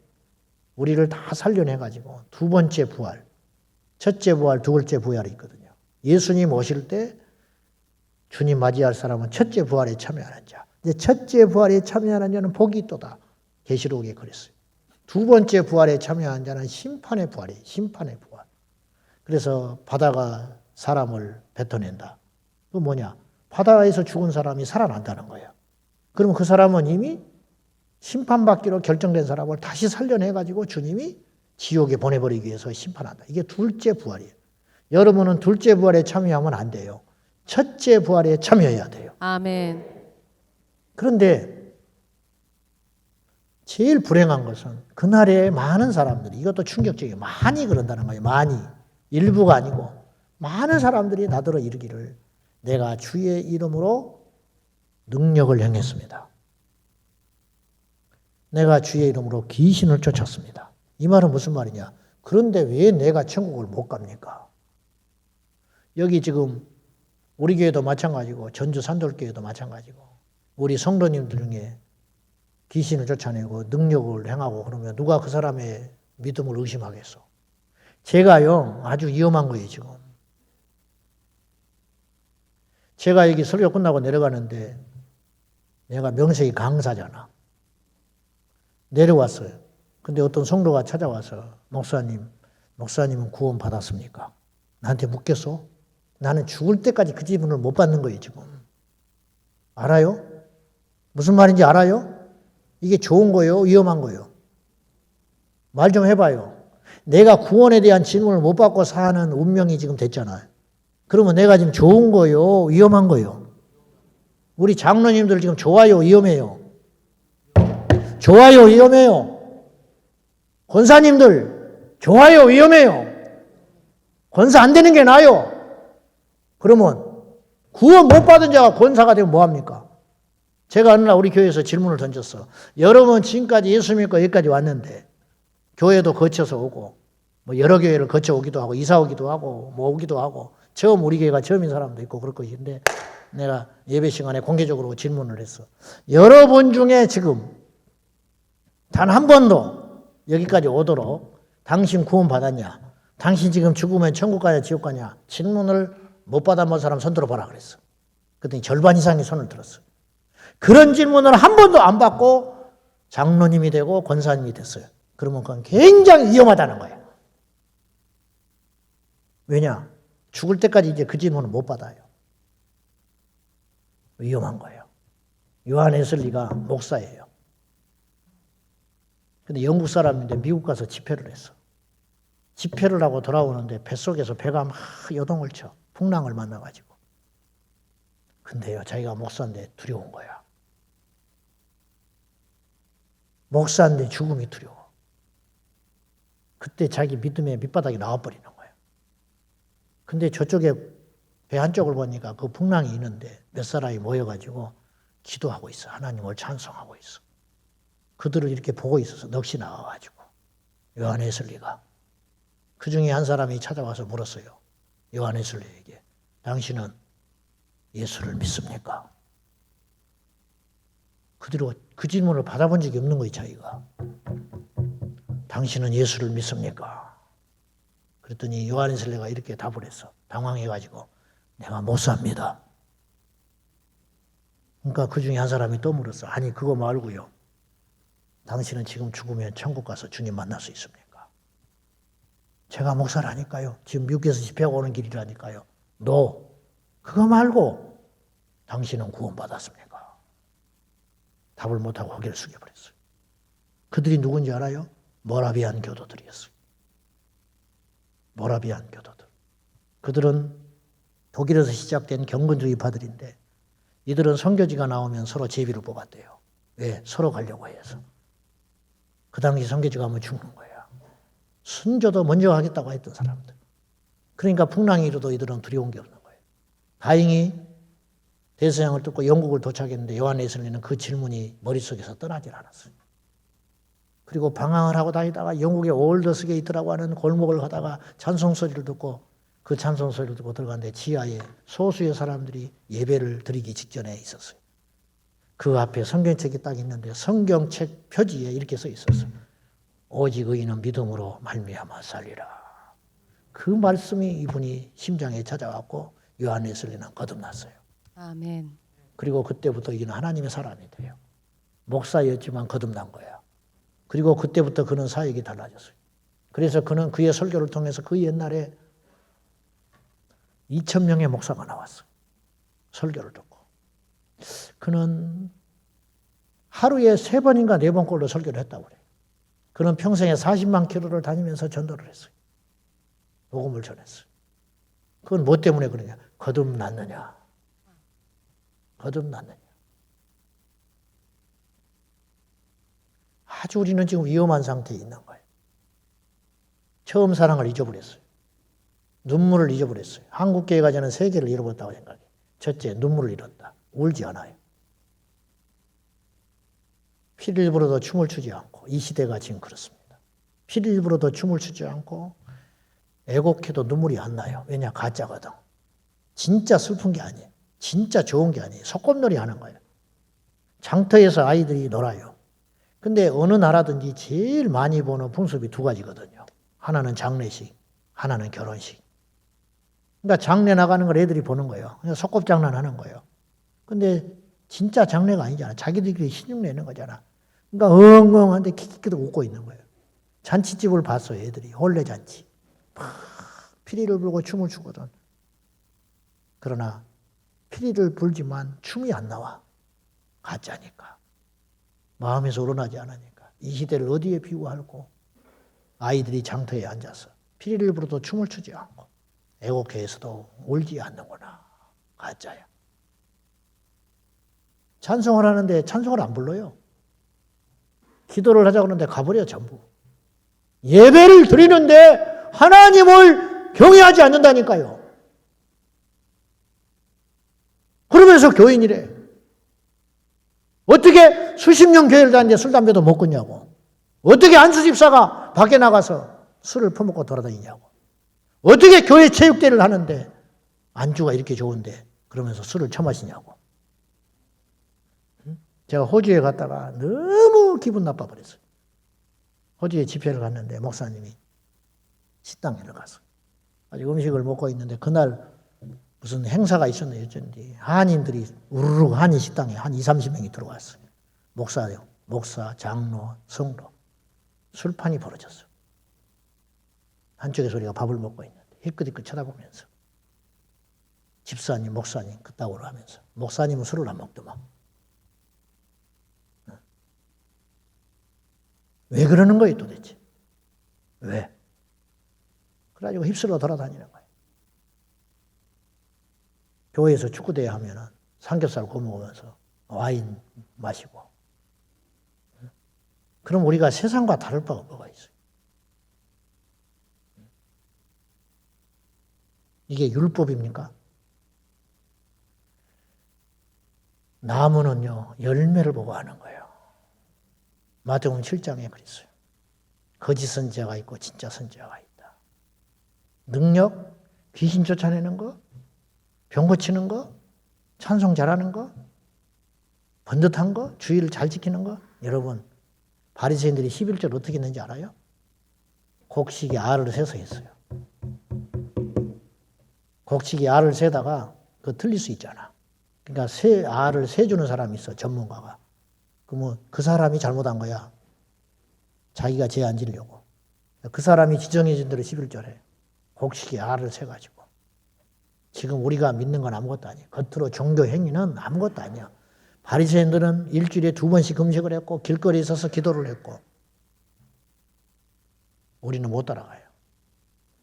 Speaker 1: 우리를 다 살려내가지고 두 번째 부활, 첫째 부활, 두 번째 부활이 있거든요. 예수님 오실 때 주님 맞이할 사람은 첫째 부활에 참여하는 자. 이제 첫째 부활에 참여하는 자는 복이 있도다. 계시록에 그랬어요. 두 번째 부활에 참여하는 자는 심판의 부활이에요. 심판의 부활. 그래서 바다가 사람을 뱉어낸다. 그 뭐냐? 바다에서 죽은 사람이 살아난다는 거예요. 그러면 그 사람은 이미 심판받기로 결정된 사람을 다시 살려내가지고 주님이 지옥에 보내버리기 위해서 심판한다. 이게 둘째 부활이에요. 여러분은 둘째 부활에 참여하면 안 돼요. 첫째 부활에 참여해야 돼요.
Speaker 2: 아멘.
Speaker 1: 그런데 제일 불행한 것은 그날에 많은 사람들이, 이것도 충격적이에요. 많이 그런다는 거예요. 많이. 일부가 아니고 많은 사람들이 나더러 이르기를 내가 주의 이름으로 능력을 행했습니다. 내가 주의 이름으로 귀신을 쫓았습니다. 이 말은 무슨 말이냐? 그런데 왜 내가 천국을 못 갑니까? 여기 지금 우리 교회도 마찬가지고 전주 산돌교회도 마찬가지고 우리 성도님들 중에 귀신을 쫓아내고 능력을 행하고 그러면 누가 그 사람의 믿음을 의심하겠어? 제가요 아주 위험한 거예요 지금. 제가 여기 설교 끝나고 내려가는데 내가 명색이 강사잖아. 내려왔어요. 근데 어떤 성도가 찾아와서 목사님은 구원 받았습니까? 나한테 묻겠어? 나는 죽을 때까지 그 질문을 못 받는 거예요 지금. 알아요? 무슨 말인지 알아요? 이게 좋은 거예요? 위험한 거예요? 말 좀 해봐요. 내가 구원에 대한 질문을 못 받고 사는 운명이 지금 됐잖아요. 그러면 내가 지금 좋은 거예요? 위험한 거예요? 우리 장로님들 지금 좋아요? 위험해요? 좋아요? 위험해요? 권사님들 좋아요? 위험해요? 권사 안 되는 게 나아요? 그러면 구원 못 받은 자가 권사가 되면 뭐합니까? 제가 어느 날 우리 교회에서 질문을 던졌어. 여러분 지금까지 예수 믿고 여기까지 왔는데 교회도 거쳐서 오고 뭐 여러 교회를 거쳐 오기도 하고 이사 오기도 하고 뭐 오기도 하고 처음 우리 교회가 처음인 사람도 있고 그럴 것인데 내가 예배 시간에 공개적으로 질문을 했어. 여러분 중에 지금 단 한 번도 여기까지 오도록 당신 구원 받았냐? 당신 지금 죽으면 천국 가냐 지옥 가냐? 질문을 못 받아본 사람 손 들어봐라 그랬어. 그랬더니 절반 이상이 손을 들었어. 그런 질문을 한 번도 안 받고 장로님이 되고 권사님이 됐어요. 그러면 그건 굉장히 위험하다는 거예요. 왜냐? 죽을 때까지 이제 그 질문을 못 받아요. 위험한 거예요. 요한 웨슬리가 목사예요. 근데 영국 사람인데 미국 가서 집회를 했어. 집회를 하고 돌아오는데 뱃속에서 배가 막 요동을 쳐. 풍랑을 만나가지고. 근데요, 자기가 목사인데 두려운 거야. 목사인데 죽음이 두려워. 그때 자기 믿음의 밑바닥이 나와버리는 거예요. 근데 저쪽에 배 한쪽을 보니까 그 풍랑이 있는데 몇 사람이 모여가지고 기도하고 있어. 하나님을 찬송하고 있어. 그들을 이렇게 보고 있어서 넋이 나와가지고 요한 웨슬리가 그 중에 한 사람이 찾아와서 물었어요. 요한 웨슬리에게 당신은 예수를 믿습니까? 그대로 그 질문을 받아본 적이 없는 거예요, 자기가. 당신은 예수를 믿습니까? 그랬더니 요한 웨슬리가 이렇게 답을 했어. 당황해가지고 내가 못 삽니다. 그러니까 그 중에 한 사람이 또 물었어. 아니 그거 말고요. 당신은 지금 죽으면 천국 가서 주님 만날 수 있습니까? 제가 목사라니까요. 지금 미국에서 집회하고 오는 길이라니까요. 너 그거 말고 당신은 구원받았습니까? 답을 못하고 고개를 숙여버렸어요. 그들이 누군지 알아요? 모라비안 교도들이었어요. 모라비안 교도들. 그들은 독일에서 시작된 경건주의파들인데 이들은 선교지가 나오면 서로 제비를 뽑았대요. 왜? 서로 가려고 해서. 그 당시 선교지 가면 죽는 거야. 순교도 먼저 하겠다고 했던 사람들. 그러니까 풍랑이 일어도 이들은 두려운 게 없는 거예요. 다행히 대서양을 뚫고 영국을 도착했는데 요한 웨슬리는 그 질문이 머릿속에서 떠나질 않았어요. 그리고 방황을 하고 다니다가 영국의 올더스게이트라고 하는 골목을 가다가 찬송 소리를 듣고 그 찬송 소리를 듣고 들어갔는데 지하에 소수의 사람들이 예배를 드리기 직전에 있었어요. 그 앞에 성경책이 딱 있는데 성경책 표지에 이렇게 써 있었어요. 오직 의인은 믿음으로 말미암아 살리라. 그 말씀이 이분이 심장에 찾아왔고 요한 웨슬리는 거듭났어요.
Speaker 2: 아멘.
Speaker 1: 그리고 그때부터 이는 하나님의 사람이 돼요. 목사였지만 거듭난 거야. 그리고 그때부터 그는 사역이 달라졌어요. 그래서 그는 그의 설교를 통해서 그 옛날에 2,000명의 목사가 나왔어요. 설교를 듣고. 그는 하루에 3번인가 4번꼴로 설교를 했다고 그래요. 그는 평생에 40만 킬로를 다니면서 전도를 했어요. 복음을 전했어요. 그건 뭐 때문에 그러냐? 거듭났느냐? 거듭났느냐. 아주 우리는 지금 위험한 상태에 있는 거예요. 처음 사랑을 잊어버렸어요. 눈물을 잊어버렸어요. 한국교회가 저는 세 개를 잃어버렸다고 생각해요. 첫째, 눈물을 잃었다. 울지 않아요. 피를 불어도 춤을 추지 않고, 이 시대가 지금 그렇습니다. 피를 불어도 춤을 추지 않고 애곡해도 눈물이 안 나요. 왜냐? 가짜거든. 진짜 슬픈 게 아니에요. 진짜 좋은 게 아니에요. 소꿉놀이 하는 거예요. 장터에서 아이들이 놀아요. 근데 어느 나라든지 제일 많이 보는 풍습이 두 가지거든요. 하나는 장례식, 하나는 결혼식. 그러니까 장례 나가는 걸 애들이 보는 거예요. 그냥 소꿉장난 하는 거예요. 근데 진짜 장례가 아니잖아. 자기들끼리 신용 내는 거잖아. 그러니까 엉엉한데 킥킥 웃고 있는 거예요. 잔치집을 봤어요, 애들이. 혼례잔치. 막 피리를 불고 춤을 추거든. 그러나 피리를 불지만 춤이 안 나와. 가짜니까. 마음에서 우러나지 않으니까. 이 시대를 어디에 비유하고 아이들이 장터에 앉아서 피리를 불어도 춤을 추지 않고 애곡회에서도 울지 않는구나. 가짜야. 찬송을 하는데 찬송을 안 불러요. 기도를 하자고 하는데 가버려 전부. 예배를 드리는데 하나님을 경외하지 않는다니까요. 그러면서 교인이래. 어떻게 수십 년 교회를 다니는데 술, 담배도 못 끊냐고. 어떻게 안수 집사가 밖에 나가서 술을 퍼먹고 돌아다니냐고. 어떻게 교회 체육대회를 하는데 안주가 이렇게 좋은데 그러면서 술을 처마시냐고. 제가 호주에 갔다가 너무 기분 나빠버렸어요. 호주에 집회를 갔는데 목사님이 식당에 들어가서 아직 음식을 먹고 있는데 그날 무슨 행사가 있었는데 어쩐지 한인들이 우르르 한인 식당에 한 20, 30명이 들어왔어요. 목사, 장로, 성도. 술판이 벌어졌어요. 한쪽에서 우리가 밥을 먹고 있는데 희끗희끗 쳐다보면서 집사님, 목사님 그따구로 하면서 목사님은 술을 안 먹더만. 왜 그러는 거예요 도대체? 왜? 그래가지고 휩쓸어 돌아다니는 거예요. 교회에서 축구대회 하면은 삼겹살 구워 먹으면서 와인 마시고. 그럼 우리가 세상과 다를 바가 뭐가 있어요? 이게 율법입니까? 나무는요, 열매를 보고 하는 거예요. 마태복음 7장에 그랬어요. 거짓 선지자가 있고 진짜 선지자가 있다. 능력, 귀신 쫓아내는 거, 병 고치는 거, 찬송 잘하는 거, 번듯한 거, 주의를 잘 지키는 거. 여러분, 바리새인들이 11절 어떻게 했는지 알아요? 곡식이 알을 세서 했어요. 곡식이 알을 세다가 그거 틀릴 수 있잖아. 그러니까 알을 세주는 사람이 있어, 전문가가. 그러면 그 사람이 잘못한 거야. 자기가 죄 안 지려고. 그 사람이 지정해 준 대로 11절에 곡식이 알을 세가지고. 지금 우리가 믿는 건 아무것도 아니에요. 겉으로 종교 행위는 아무것도 아니야. 바리새인들은 일주일에 2번씩 금식을 했고 길거리에 서서 기도를 했고 우리는 못 따라가요.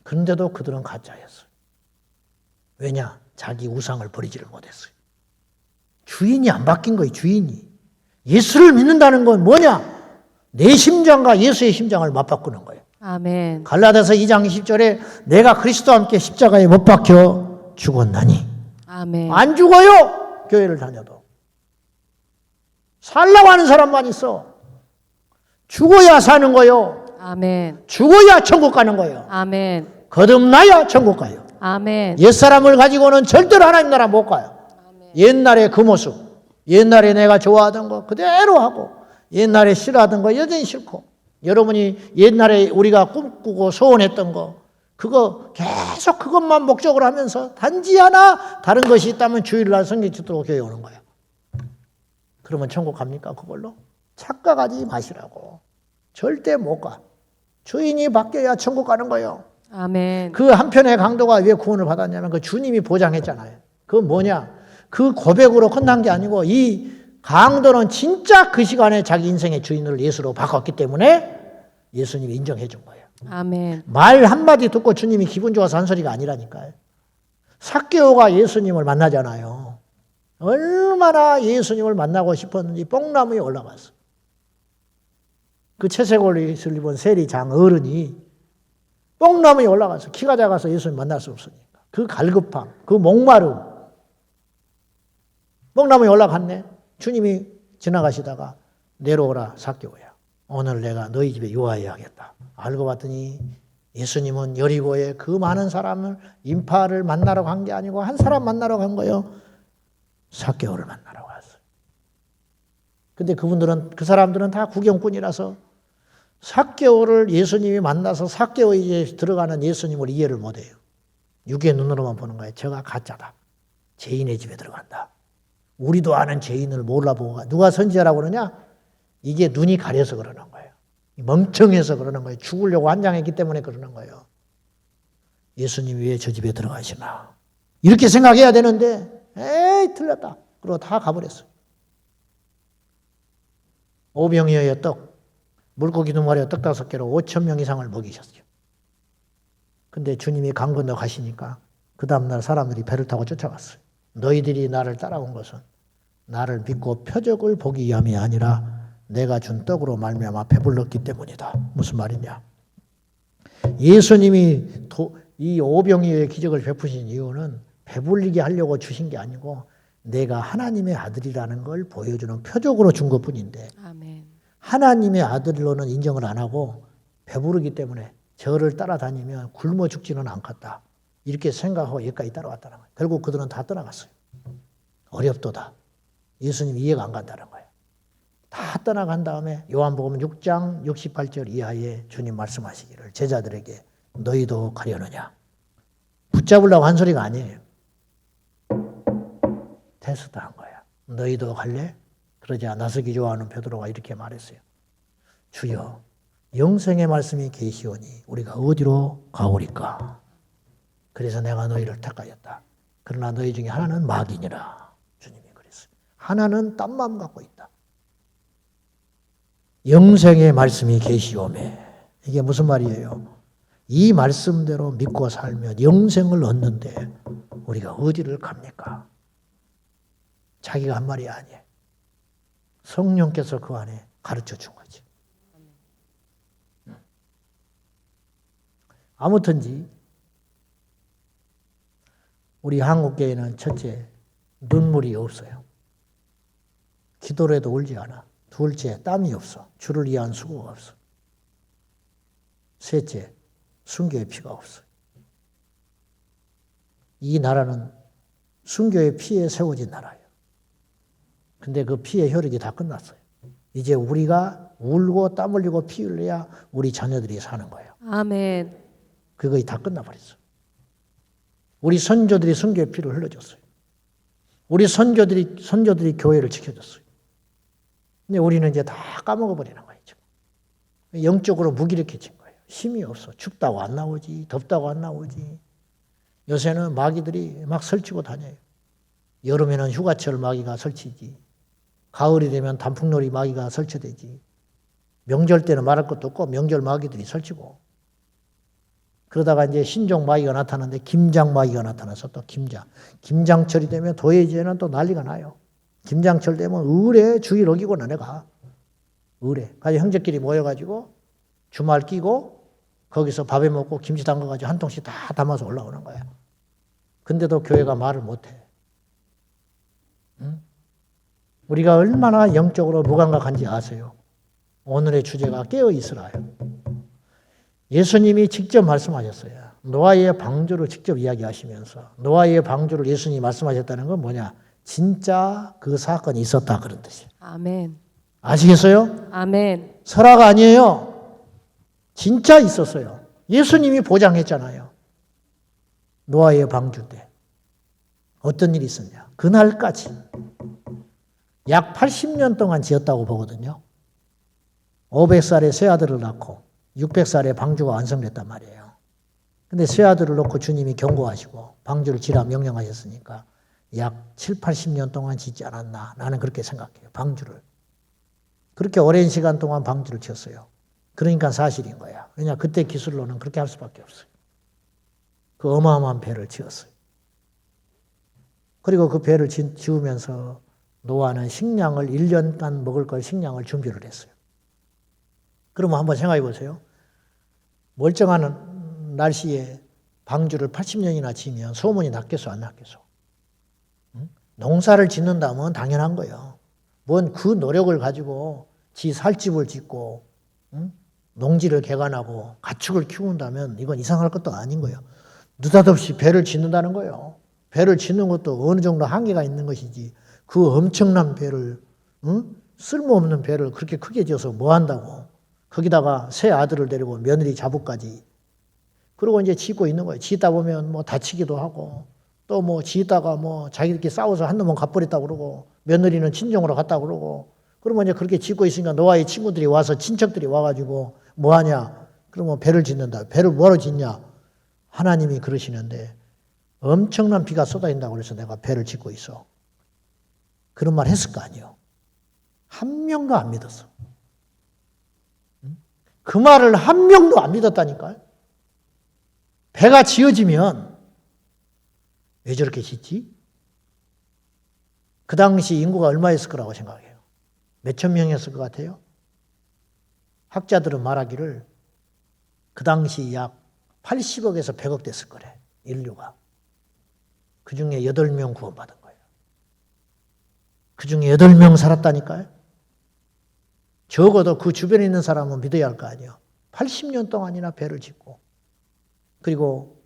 Speaker 1: 그런데도 그들은 가짜였어요. 왜냐? 자기 우상을 버리지를 못했어요. 주인이 안 바뀐 거예요. 주인이. 예수를 믿는다는 건 뭐냐? 내 심장과 예수의 심장을 맞바꾸는 거예요.
Speaker 2: 아멘.
Speaker 1: 갈라디아서 2장 20절에 내가 그리스도와 함께 십자가에 못 박혀 죽었나니.
Speaker 2: 아멘.
Speaker 1: 안 죽어요. 교회를 다녀도. 살라고 하는 사람만 있어. 죽어야 사는 거요.
Speaker 2: 아멘.
Speaker 1: 죽어야 천국 가는 거예요.
Speaker 2: 아멘.
Speaker 1: 거듭나야 천국 가요.
Speaker 2: 아멘.
Speaker 1: 옛사람을 가지고는 절대로 하나님 나라 못 가요.
Speaker 2: 아멘.
Speaker 1: 옛날에 그 모습, 옛날에 내가 좋아하던 거 그대로 하고 옛날에 싫어하던 거 여전히 싫고 여러분이 옛날에 우리가 꿈꾸고 소원했던 거 그거 계속 그것만 목적으로 하면서 단지 하나 다른 것이 있다면 주일날 성경 듣도록 교회 오는 거예요. 그러면 천국 갑니까 그걸로? 착각하지 마시라고. 절대 못 가. 주인이 바뀌어야 천국 가는 거예요.
Speaker 2: 아멘.
Speaker 1: 그 한편의 강도가 왜 구원을 받았냐면 그 주님이 보장했잖아요. 그건 뭐냐? 그 고백으로 끝난 게 아니고 이 강도는 진짜 그 시간에 자기 인생의 주인을 예수로 바꿨기 때문에 예수님이 인정해 준 거예요.
Speaker 2: 아멘.
Speaker 1: 말 한마디 듣고 주님이 기분 좋아서 한 소리가 아니라니까요. 삭개오가 예수님을 만나잖아요. 얼마나 예수님을 만나고 싶었는지 뽕나무에 올라갔어. 그 채색옷을 입은 세리장 어른이 뽕나무에 올라가서 키가 작아서 예수님 만날 수 없으니까 그 갈급함, 그 목마름. 뽕나무에 올라갔네. 주님이 지나가시다가 내려오라 삭개오야. 오늘 내가 너희 집에 유하여야겠다. 알고 봤더니 예수님은 여리고에 그 많은 사람을 인파를 만나러 간 게 아니고 한 사람 만나러 간 거예요. 삭개오를 만나러 왔어요. 근데 그 사람들은 다 구경꾼이라서 삭개오를 예수님이 만나서 삭개오에 들어가는 예수님을 이해를 못해요. 육의 눈으로만 보는 거예요. 저가 가짜다. 죄인의 집에 들어간다. 우리도 아는 죄인을 몰라보고 누가 선지자라고 그러냐? 이게 눈이 가려서 그러는 거예요. 멍청해서 그러는 거예요. 죽으려고 환장했기 때문에 그러는 거예요. 예수님이 왜 저 집에 들어가시나? 이렇게 생각해야 되는데 에이 틀렸다. 그러고 다 가버렸어요. 오병이어의 떡, 물고기 2마리와 떡 5개로 5,000명 이상을 먹이셨어요. 근데 주님이 강 건너 가시니까 그 다음날 사람들이 배를 타고 쫓아갔어요. 너희들이 나를 따라온 것은 나를 믿고 표적을 보기 위함이 아니라 내가 준 떡으로 말미암아 배불렀기 때문이다. 무슨 말이냐? 예수님이 이 오병이어의 기적을 베푸신 이유는 배불리게 하려고 주신 게 아니고 내가 하나님의 아들이라는 걸 보여주는 표적으로 준 것뿐인데
Speaker 2: 아멘.
Speaker 1: 하나님의 아들로는 인정을 안 하고 배부르기 때문에 저를 따라다니면 굶어 죽지는 않겠다. 이렇게 생각하고 여기까지 따라왔다는 거예요. 결국 그들은 다 떠나갔어요. 어렵도다. 예수님 이해가 안 간다는 거예요. 다 떠나간 다음에 요한복음 6장 68절 이하에 주님 말씀하시기를 제자들에게 너희도 가려느냐. 붙잡으려고 한 소리가 아니에요. 테스트한 거야. 너희도 갈래? 그러자 나서기 좋아하는 베드로가 이렇게 말했어요. 주여 영생의 말씀이 계시오니 우리가 어디로 가오리까? 그래서 내가 너희를 택하였다. 그러나 너희 중에 하나는 마귀니라. 주님이 그랬어요. 하나는 딴 마음 갖고 있다. 영생의 말씀이 계시오매. 이게 무슨 말이에요? 이 말씀대로 믿고 살면 영생을 얻는데 우리가 어디를 갑니까? 자기가 한 말이 아니에요. 성령께서 그 안에 가르쳐 준 거지. 아무튼지 우리 한국교회는 첫째 눈물이 없어요. 기도를 해도 울지 않아. 둘째 땀이 없어. 주를 위한 수고가 없어. 셋째 순교의 피가 없어. 이 나라는 순교의 피에 세워진 나라예요. 근데 그 피의 효력이 다 끝났어요. 이제 우리가 울고 땀 흘리고 피 흘려야 우리 자녀들이 사는 거예요.
Speaker 2: 아멘.
Speaker 1: 그거이 다 끝나버렸어. 우리 선조들이 순교의 피를 흘려줬어요. 우리 선조들이 교회를 지켜줬어요. 근데 우리는 이제 다 까먹어버리는 거예요. 지금. 영적으로 무기력해진 거예요. 힘이 없어. 춥다고 안 나오지. 덥다고 안 나오지. 요새는 마귀들이 막 설치고 다녀요. 여름에는 휴가철 마귀가 설치지. 가을이 되면 단풍놀이 마귀가 설치되지. 명절 때는 말할 것도 없고 명절 마귀들이 설치고. 그러다가 이제 신종 마귀가 나타나는데 김장 마귀가 나타나서 또 김장철이 되면 도예지에는 또 난리가 나요. 김장철 되면 의뢰 주일 어기고 나네가. 의뢰. 가지고 형제끼리 모여가지고 주말 끼고 거기서 밥에 먹고 김치 담가가지고 한 통씩 다 담아서 올라오는 거야. 근데도 교회가 말을 못해. 응? 우리가 얼마나 영적으로 무감각한지 아세요? 오늘의 주제가 깨어있으라요. 예수님이 직접 말씀하셨어요. 노아의 방주를 직접 이야기하시면서 노아의 방주를 예수님이 말씀하셨다는 건 뭐냐? 진짜 그 사건이 있었다 그런 뜻이에요.
Speaker 2: 아멘.
Speaker 1: 아시겠어요?
Speaker 2: 아멘.
Speaker 1: 설화가 아니에요. 진짜 있었어요. 예수님이 보장했잖아요. 노아의 방주 때. 어떤 일이 있었냐? 그날까지 약 80년 동안 지었다고 보거든요. 500살에 새 아들을 낳고 600살에 방주가 완성됐단 말이에요. 근데 새 아들을 놓고 주님이 경고하시고 방주를 지라 명령하셨으니까 약 7, 80년 동안 짓지 않았나 나는 그렇게 생각해요. 방주를. 그렇게 오랜 시간 동안 방주를 지었어요. 그러니까 사실인 거야. 왜냐 그때 기술로는 그렇게 할 수밖에 없어요. 그 어마어마한 배를 지었어요. 그리고 그 배를 지으면서 노아는 식량을 1년간 먹을 걸 식량을 준비를 했어요. 그러면 한번 생각해 보세요. 멀쩡한 날씨에 방주를 80년이나 지으면 소문이 났겠어 안 났겠어? 응? 농사를 짓는다면 당연한 거예요. 뭔 그 노력을 가지고 지 살집을 짓고 응? 농지를 개간하고 가축을 키운다면 이건 이상할 것도 아닌 거예요. 느닷없이 배를 짓는다는 거예요. 배를 짓는 것도 어느 정도 한계가 있는 것이지 그 엄청난 배를 쓸모없는 배를 그렇게 크게 지어서 뭐 한다고. 거기다가 새 아들을 데리고 며느리 자부까지. 그리고 이제 짓고 있는 거예요. 짓다 보면 뭐 다치기도 하고 또 뭐 짓다가 뭐 자기들끼리 싸워서 한 놈은 갚버렸다고 그러고 며느리는 친정으로 갔다고 그러고 그러면 이제 그렇게 짓고 있으니까 노아의 친구들이 와서 친척들이 와가지고 뭐 하냐. 그러면 배를 짓는다. 배를 뭐하러 짓냐. 하나님이 그러시는데 엄청난 비가 쏟아진다고 그래서 내가 배를 짓고 있어. 그런 말 했을 거 아니에요. 한 명도 안 믿었어. 그 말을 한 명도 안 믿었다니까요. 배가 지어지면 왜 저렇게 짓지? 그 당시 인구가 얼마였을 거라고 생각해요? 몇천 명이었을 것 같아요? 학자들은 말하기를 그 당시 약 80억에서 100억 됐을 거래. 인류가. 그 중에 8명 구원받은 거예요. 그 중에 8명 살았다니까요. 적어도 그 주변에 있는 사람은 믿어야 할 거 아니에요. 80년 동안이나 배를 짓고. 그리고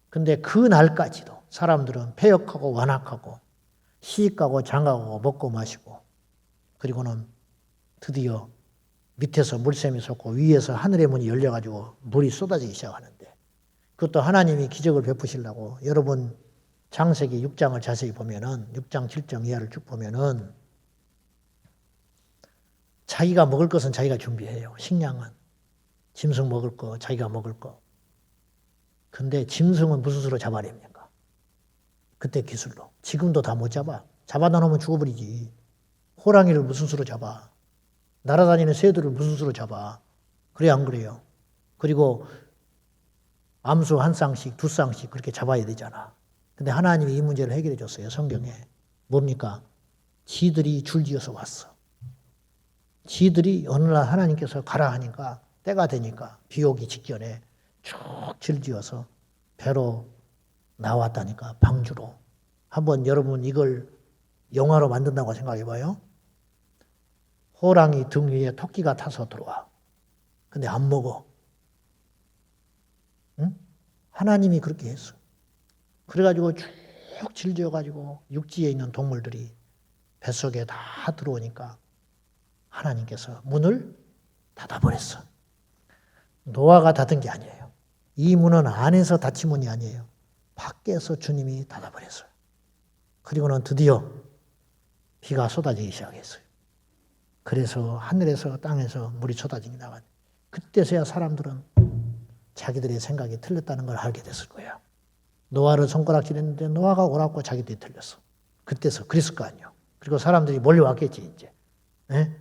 Speaker 1: 근데 그 날까지도 사람들은 폐역하고 완악하고 시집가고 장가가고 먹고 마시고 그리고는 드디어 밑에서 물샘이 솟고 위에서 하늘의 문이 열려가지고 물이 쏟아지기 시작하는데 그것도 하나님이 기적을 베푸시려고 여러분 창세기 6장을 자세히 보면은 6장 7장 이하를 쭉 보면은 자기가 먹을 것은 자기가 준비해요. 식량은. 짐승 먹을 거, 자기가 먹을 거. 근데 짐승은 무슨 수로 잡아냅니까? 그때 기술로. 지금도 다 못 잡아. 잡아다 놓으면 죽어버리지. 호랑이를 무슨 수로 잡아? 날아다니는 새들을 무슨 수로 잡아? 그래 안 그래요? 그리고 암수 한 쌍씩, 두 쌍씩 그렇게 잡아야 되잖아. 근데 하나님이 이 문제를 해결해 줬어요. 성경에. 뭡니까? 지들이 줄지어서 왔어. 지들이 어느 날 하나님께서 가라 하니까 때가 되니까 비 오기 직전에 쭉 줄지어서 배로 나왔다니까 방주로. 한번 여러분 이걸 영화로 만든다고 생각해 봐요. 호랑이 등 위에 토끼가 타서 들어와. 근데 안 먹어. 응? 하나님이 그렇게 했어. 그래가지고 쭉 질져가지고 육지에 있는 동물들이 뱃속에 다 들어오니까 하나님께서 문을 닫아버렸어. 노아가 닫은 게 아니에요. 이 문은 안에서 닫힌 문이 아니에요. 밖에서 주님이 닫아버렸어요. 그리고는 드디어 비가 쏟아지기 시작했어요. 그래서 하늘에서 땅에서 물이 쏟아지기 나간. 그때서야 사람들은 자기들의 생각이 틀렸다는 걸 알게 됐을 거예요. 노아를 손가락질했는데 노아가 옳았고 자기들이 틀렸어. 그때서 그랬을 거 아니에요. 그리고 사람들이 몰려왔겠지 이제. 네?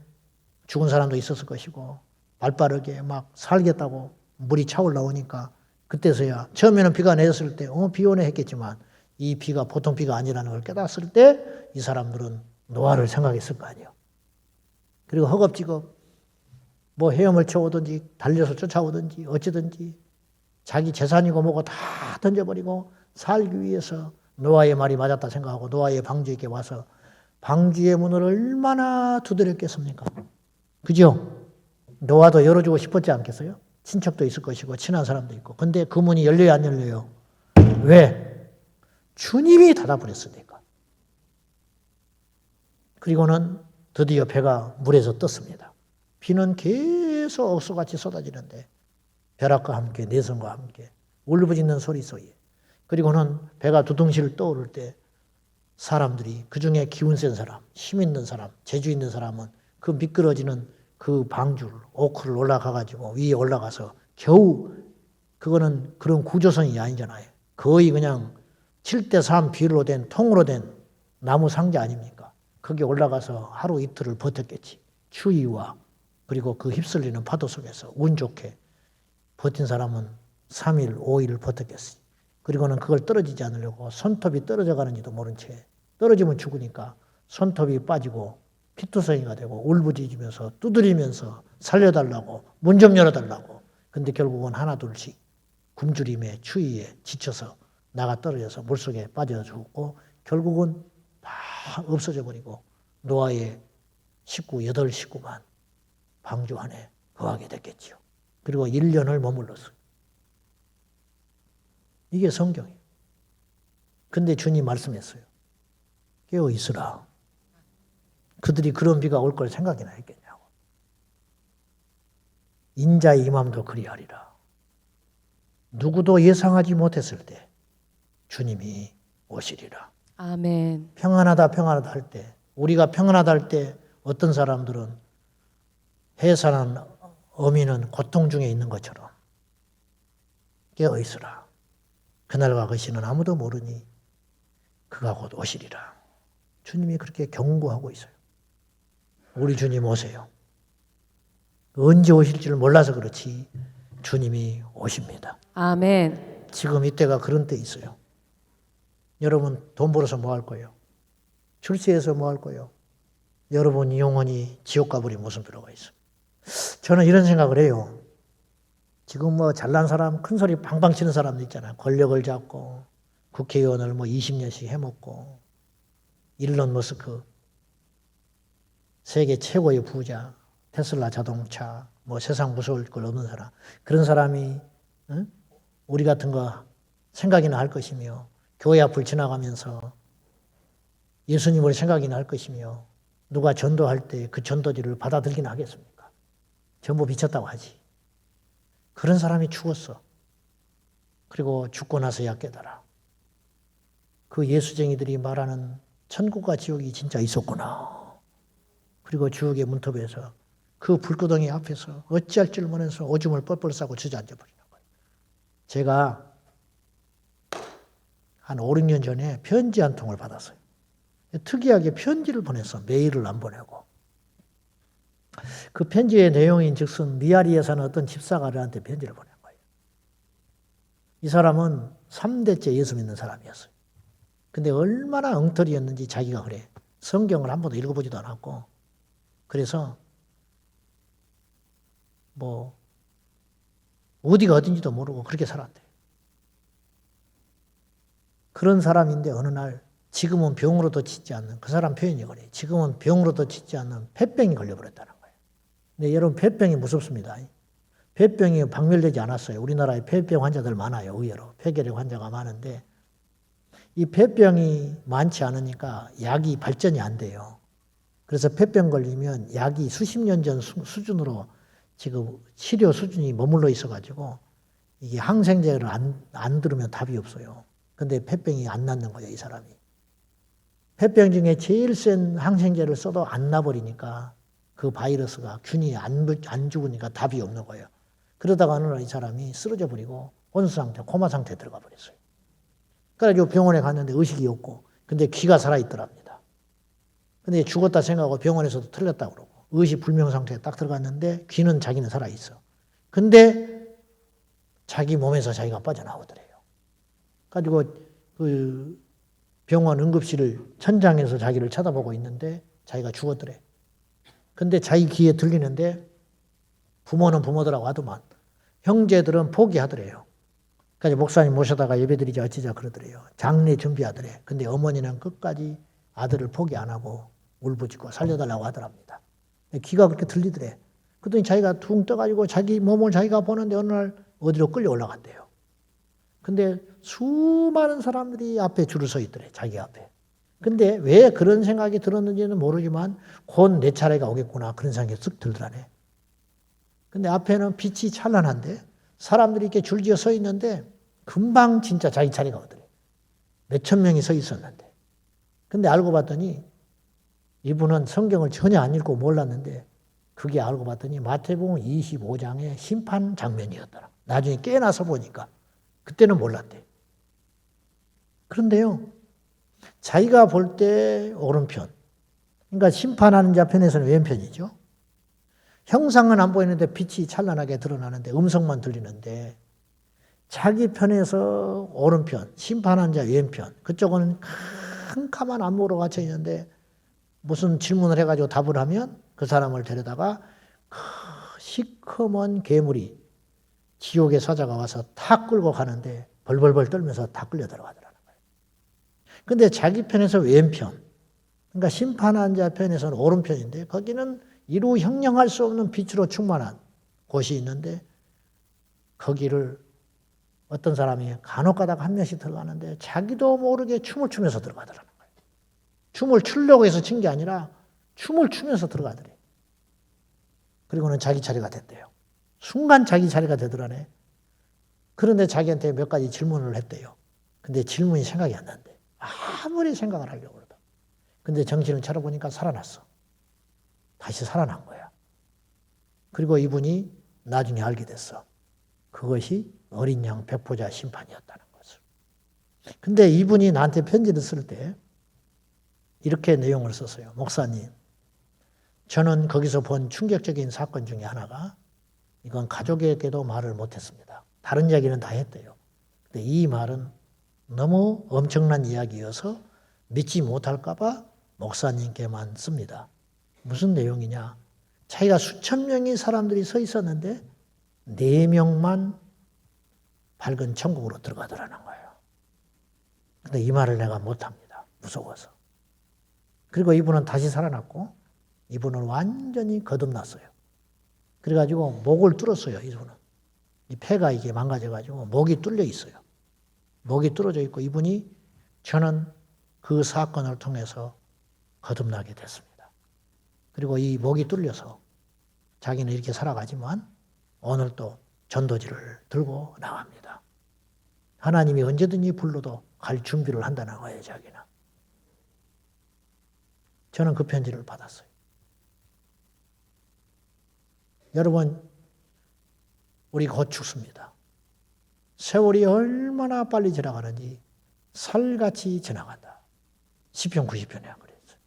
Speaker 1: 죽은 사람도 있었을 것이고 발빠르게 막 살겠다고 물이 차올 나오니까 그때서야 처음에는 비가 내렸을 때 비 오네 했겠지만 이 비가 보통 비가 아니라는 걸 깨달았을 때 이 사람들은 노아를 생각했을 거 아니에요. 그리고 허겁지겁 뭐 헤엄을 쳐오든지 달려서 쫓아오든지 어찌든지 자기 재산이고 뭐고 다 던져버리고 살기 위해서 노아의 말이 맞았다 생각하고 노아의 방주에게 와서 방주의 문을 얼마나 두드렸겠습니까? 그죠? 노아도 열어주고 싶었지 않겠어요? 친척도 있을 것이고 친한 사람도 있고. 근데 그 문이 열려요 안 열려요? 왜? 주님이 닫아버렸으니까. 그리고는 드디어 배가 물에서 떴습니다. 비는 계속 억수같이 쏟아지는데 벼락과 함께 내성과 함께 울부짖는 소리 소리에 그리고는 배가 두둥실 떠오를 때 사람들이 그중에 기운 센 사람, 힘 있는 사람, 재주 있는 사람은 그 미끄러지는 그 방주를 오크를 올라가가지고 위에 올라가서 겨우 그거는 그런 구조선이 아니잖아요. 거의 그냥 7:3 비로 된 통으로 된 나무 상자 아닙니까? 거기 올라가서 하루 이틀을 버텼겠지. 추위와 그리고 그 휩쓸리는 파도 속에서 운 좋게 버틴 사람은 3일, 5일을 버텼겠지. 그리고는 그걸 떨어지지 않으려고 손톱이 떨어져 가는지도 모른 채 떨어지면 죽으니까 손톱이 빠지고 피투성이가 되고 울부짖으면서 두드리면서 살려달라고 문 좀 열어달라고. 근데 결국은 하나둘씩 굶주림에 추위에 지쳐서 나가 떨어져서 물속에 빠져 죽고 결국은 다 없어져 버리고 노아의 식구 8식구만 방주 안에 거하게 됐겠지요. 그리고 1년을 머물렀어요. 이게 성경이에요. 근데 주님 말씀했어요. 깨어 있으라. 그들이 그런 비가 올 걸 생각이나 했겠냐고. 인자의 임함도 그리하리라. 누구도 예상하지 못했을 때 주님이 오시리라.
Speaker 2: 아멘.
Speaker 1: 평안하다 평안하다 할 때, 우리가 평안하다 할 때 어떤 사람들은 해산한 어미는 고통 중에 있는 것처럼 깨어 있으라. 그날과 그 시는 아무도 모르니 그가 곧 오시리라. 주님이 그렇게 경고하고 있어요. 우리 주님 오세요. 언제 오실지를 몰라서 그렇지 주님이 오십니다.
Speaker 2: 아멘.
Speaker 1: 지금 이때가 그런 때 있어요. 여러분 돈 벌어서 뭐 할 거예요? 출세해서 뭐 할 거예요? 여러분 영원히 지옥 가버리면 무슨 필요가 있어요? 저는 이런 생각을 해요. 지금 뭐 잘난 사람, 큰 소리 방방 치는 사람도 있잖아요. 권력을 잡고 국회의원을 뭐 20년씩 해먹고 일론 머스크 세계 최고의 부자, 테슬라 자동차, 뭐 세상 무서울 걸 없는 사람, 그런 사람이 우리 같은 거 생각이나 할 것이며 교회 앞을 지나가면서 예수님을 생각이나 할 것이며 누가 전도할 때 그 전도지를 받아들기나 하겠습니까? 전부 미쳤다고 하지. 그런 사람이 죽었어. 그리고 죽고 나서야 깨달아. 그 예수쟁이들이 말하는 천국과 지옥이 진짜 있었구나. 그리고 지옥의 문턱에서 그 불구덩이 앞에서 어찌할 줄 모르면서 오줌을 뻘뻘 싸고 주저앉아 버리는 거예요. 제가 한 5, 6년 전에 편지 한 통을 받았어요. 특이하게 편지를 보냈어. 메일을 안 보내고. 그 편지의 내용인 즉슨 미아리에 사는 어떤 집사가한테 편지를 보낸 거예요. 이 사람은 3대째 예수 믿는 사람이었어요. 근데 얼마나 엉터리였는지 자기가 그래. 성경을 한 번도 읽어보지도 않았고 그래서 뭐 어디가 어딘지도 모르고 그렇게 살았대. 그런 사람인데 어느 날 지금은 병으로도 치지 않는, 그 사람 표현이 그래. 지금은 병으로도 치지 않는 폐병이 걸려버렸다는 거예요. 근데 여러분 폐병이 무섭습니다. 폐병이 박멸되지 않았어요. 우리나라에 폐병 환자들 많아요. 의외로 폐결핵 환자가 많은데 이 폐병이 많지 않으니까 약이 발전이 안 돼요. 그래서 폐병 걸리면 약이 수십 년 전 수준으로 지금 치료 수준이 머물러 있어가지고 이게 항생제를 안 들으면 답이 없어요. 근데 폐병이 안 낫는 거예요, 이 사람이. 폐병 중에 제일 센 항생제를 써도 안 나버리니까 그 바이러스가 균이 안 죽으니까 답이 없는 거예요. 그러다가 어느 날 이 사람이 쓰러져 버리고 혼수 상태, 코마 상태에 들어가 버렸어요. 그래가지고 병원에 갔는데 의식이 없고, 근데 귀가 살아있더랍니다. 근데 죽었다 생각하고 병원에서도 틀렸다고 그러고, 의식 불명 상태에 딱 들어갔는데 귀는 자기는 살아있어. 근데 자기 몸에서 자기가 빠져나오더래요. 가지고 그 병원 응급실 천장에서 자기를 쳐다보고 있는데 자기가 죽었더래. 근데 자기 귀에 들리는데 부모는 부모들하고 하더만 형제들은 포기하더래요. 그래서 목사님 모셔다가 예배드리자 어찌자 그러더래요. 장례 준비하더래. 근데 어머니는 끝까지 아들을 포기 안 하고 울부짖고 살려달라고 하더랍니다. 귀가 그렇게 들리더래. 그랬더니 자기가 퉁 떠가지고 자기 몸을 자기가 보는데 어느 날 어디로 끌려 올라간대요. 근데 수많은 사람들이 앞에 줄을 서 있더래, 자기 앞에. 근데 왜 그런 생각이 들었는지는 모르지만 곧 내 차례가 오겠구나 그런 생각이 쓱 들더라네. 근데 앞에는 빛이 찬란한데 사람들이 이렇게 줄지어 서 있는데 금방 진짜 자기 차례가 오더래. 몇천 명이 서 있었는데. 근데 알고 봤더니 이분은 성경을 전혀 안 읽고 몰랐는데 그게 알고 봤더니 마태복음 25장의 심판 장면이었더라. 나중에 깨나서 보니까 그때는 몰랐대. 그런데요, 자기가 볼 때 오른편, 그러니까 심판하는 자 편에서는 왼편이죠. 형상은 안 보이는데 빛이 찬란하게 드러나는데 음성만 들리는데 자기 편에서 오른편, 심판하는 자 왼편, 그쪽은 캄캄한 안목으로 갇혀 있는데 무슨 질문을 해가지고 답을 하면 그 사람을 데려다가 그 시커먼 괴물이 지옥의 사자가 와서 탁 끌고 가는데 벌벌벌 떨면서 다 끌려 들어가더라는 거예요. 근데 자기 편에서 왼편, 그러니까 심판한 자 편에서는 오른편인데 거기는 이루 형용할 수 없는 빛으로 충만한 곳이 있는데 거기를 어떤 사람이 간혹 가다가 한 명씩 들어가는데 자기도 모르게 춤을 추면서 들어가더라는 거예요. 춤을 추려고 해서 친 게 아니라 춤을 추면서 들어가더래. 그리고는 자기 자리가 됐대요. 순간 자기 자리가 되더라네. 그런데 자기한테 몇 가지 질문을 했대요. 근데 질문이 생각이 안 난대. 아무리 생각을 하려고 그러다. 근데 정신을 차려보니까 살아났어. 다시 살아난 거야. 그리고 이분이 나중에 알게 됐어. 그것이 어린 양 백보자 심판이었다는 것을. 근데 이분이 나한테 편지를 쓸 때 이렇게 내용을 썼어요. 목사님, 저는 거기서 본 충격적인 사건 중에 하나가 이건 가족에게도 말을 못했습니다. 다른 이야기는 다 했대요. 근데 이 말은 너무 엄청난 이야기여서 믿지 못할까 봐 목사님께만 씁니다. 무슨 내용이냐? 자기가 수천 명의 사람들이 서 있었는데 4명만 밝은 천국으로 들어가더라는 거예요. 근데 이 말을 내가 못합니다. 무서워서. 그리고 이분은 다시 살아났고 이분은 완전히 거듭났어요. 그래가지고 목을 뚫었어요. 이분은. 이 폐가 이게 망가져가지고 목이 뚫려 있어요. 목이 뚫어져 있고 이분이 저는 그 사건을 통해서 거듭나게 됐습니다. 그리고 이 목이 뚫려서 자기는 이렇게 살아가지만 오늘 또 전도지를 들고 나갑니다. 하나님이 언제든지 불러도 갈 준비를 한다는 거예요, 자기는. 저는 그 편지를 받았어요. 여러분, 우리 곧 죽습니다. 세월이 얼마나 빨리 지나가는지 살같이 지나간다. 시편 90편에 그랬어요.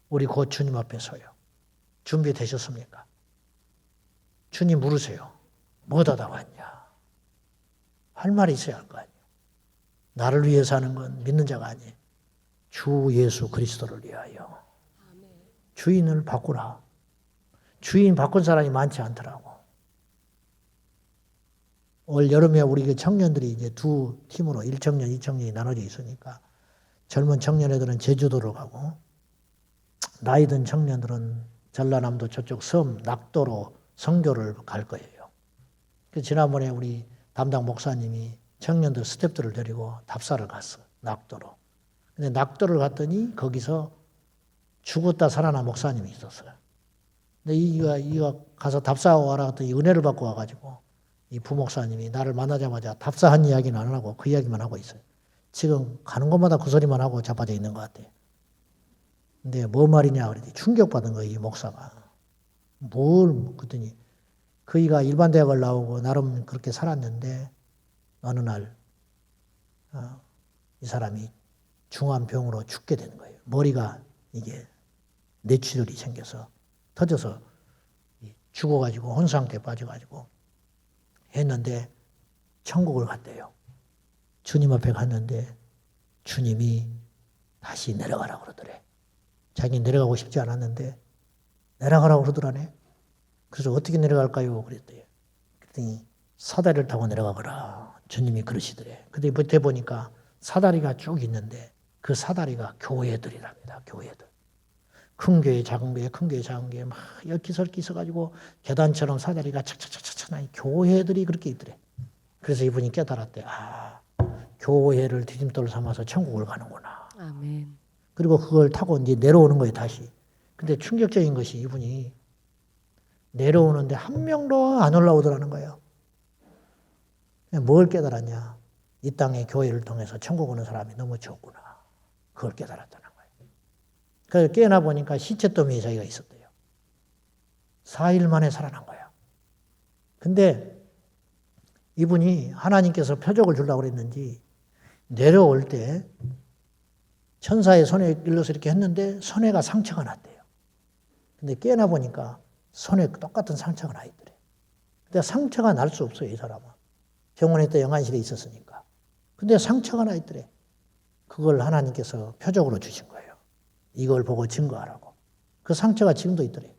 Speaker 1: 우리 곧 주님 앞에 서요. 준비되셨습니까? 주님 물으세요. 뭐 하다 왔냐? 할 말이 있어야 할 거 아니에요. 나를 위해 사는 건 믿는 자가 아니에요. 주 예수 그리스도를 위하여. 주인을 바꾸라. 주인 바꾼 사람이 많지 않더라고. 올 여름에 우리 청년들이 이제 두 팀으로 1청년, 2청년이 나눠져 있으니까 젊은 청년애들은 제주도로 가고 나이 든 청년들은 전라남도 저쪽 섬 낙도로 선교를 갈 거예요. 지난번에 우리 담당 목사님이 청년들 스태프들을 데리고 답사를 갔어. 낙도로. 근데 낙도를 갔더니 거기서 죽었다 살아난 목사님이 있었어요. 근데 이가 가서 답사하고 와라 했더니 은혜를 받고 와가지고 이 부목사님이 나를 만나자마자 답사한 이야기는 안 하고 그 이야기만 하고 있어요. 지금 가는 곳마다 그 소리만 하고 자빠져 있는 것 같아요. 근데 뭐 말이냐 그랬더니 충격받은 거예요, 이 목사가. 그랬더니 그이가 일반 대학을 나오고 나름 그렇게 살았는데 어느 날 이 사람이 중한 병으로 죽게 되는 거예요. 머리가 이게 뇌출혈이 생겨서 터져서 죽어가지고 혼상태에 빠져가지고 했는데 천국을 갔대요. 주님 앞에 갔는데 주님이 다시 내려가라고 그러더래. 자기 내려가고 싶지 않았는데 내려가라고 그러더라네. 그래서 어떻게 내려갈까요? 그랬대요. 그랬더니 사다리를 타고 내려가거라. 주님이 그러시더래. 근데 밑에 보니까 사다리가 쭉 있는데 그 사다리가 교회들이랍니다. 교회들. 큰 교회, 작은 교회, 큰 교회, 작은 교회 막 엮이설기 있어가지고 계단처럼 사다리가 착착착착 교회들이 그렇게 있더래. 그래서 이분이 깨달았대. 교회를 디딤돌 삼아서 천국을 가는구나.
Speaker 2: 아멘.
Speaker 1: 그리고 그걸 타고 이제 내려오는 거예요, 다시. 근데 충격적인 것이 이분이 내려오는데 한 명도 안 올라오더라는 거예요. 뭘 깨달았냐? 이 땅의 교회를 통해서 천국 오는 사람이 너무 적구나. 그걸 깨달았다는 거예요. 그래서 깨어나 보니까 시체더미에 자기가 있었대요. 4일 만에 살아난 거예요. 근데 이분이 하나님께서 표적을 주려고 그랬는지 내려올 때 천사의 손에 일러서 이렇게 했는데 손에가 상처가 났대요. 근데 깨어나 보니까 손에 똑같은 상처가 나 있더래. 근데 상처가 날 수 없어요, 이 사람은. 병원에 또 영안실에 있었으니까. 근데 상처가 나 있더래. 그걸 하나님께서 표적으로 주신 거예요. 이걸 보고 증거하라고. 그 상처가 지금도 있더래요.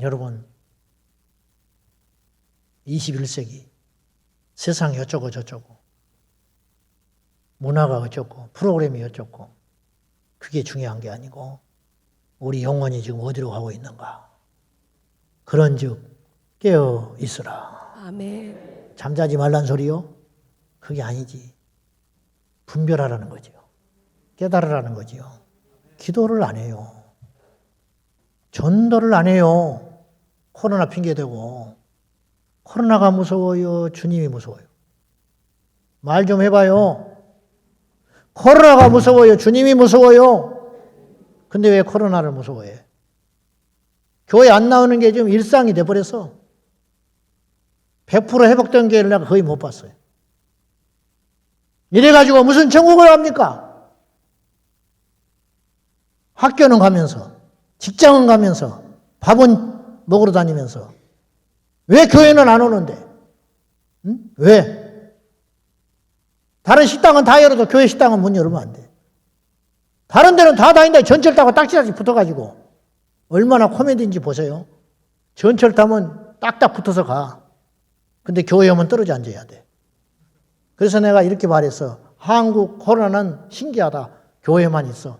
Speaker 1: 여러분, 21세기 세상이 어쩌고 저쩌고 문화가 어쩌고 프로그램이 어쩌고 그게 중요한 게 아니고 우리 영혼이 지금 어디로 가고 있는가. 그런즉 깨어 있으라.
Speaker 2: 아멘.
Speaker 1: 잠자지 말란 소리요? 그게 아니지. 분별하라는 거죠. 깨달으라는 거지요. 기도를 안 해요. 전도를 안 해요. 코로나 핑계대고. 코로나가 무서워요? 주님이 무서워요? 말 좀 해봐요. 코로나가 무서워요? 주님이 무서워요? 근데 왜 코로나를 무서워해? 교회 안 나오는 게 지금 일상이 돼버렸어. 100% 회복된 교회를 내가 거의 못 봤어요. 이래가지고 무슨 천국을 합니까? 학교는 가면서, 직장은 가면서, 밥은 먹으러 다니면서. 왜 교회는 안 오는데? 응? 왜? 다른 식당은 다 열어도 교회 식당은 문 열으면 안 돼. 다른 데는 다 다닌다. 전철 타고 딱지까지 붙어가지고. 얼마나 코미디인지 보세요. 전철 타면 딱딱 붙어서 가. 근데 교회 오면 떨어져 앉아야 돼. 그래서 내가 이렇게 말했어. 한국 코로나는 신기하다. 교회만 있어.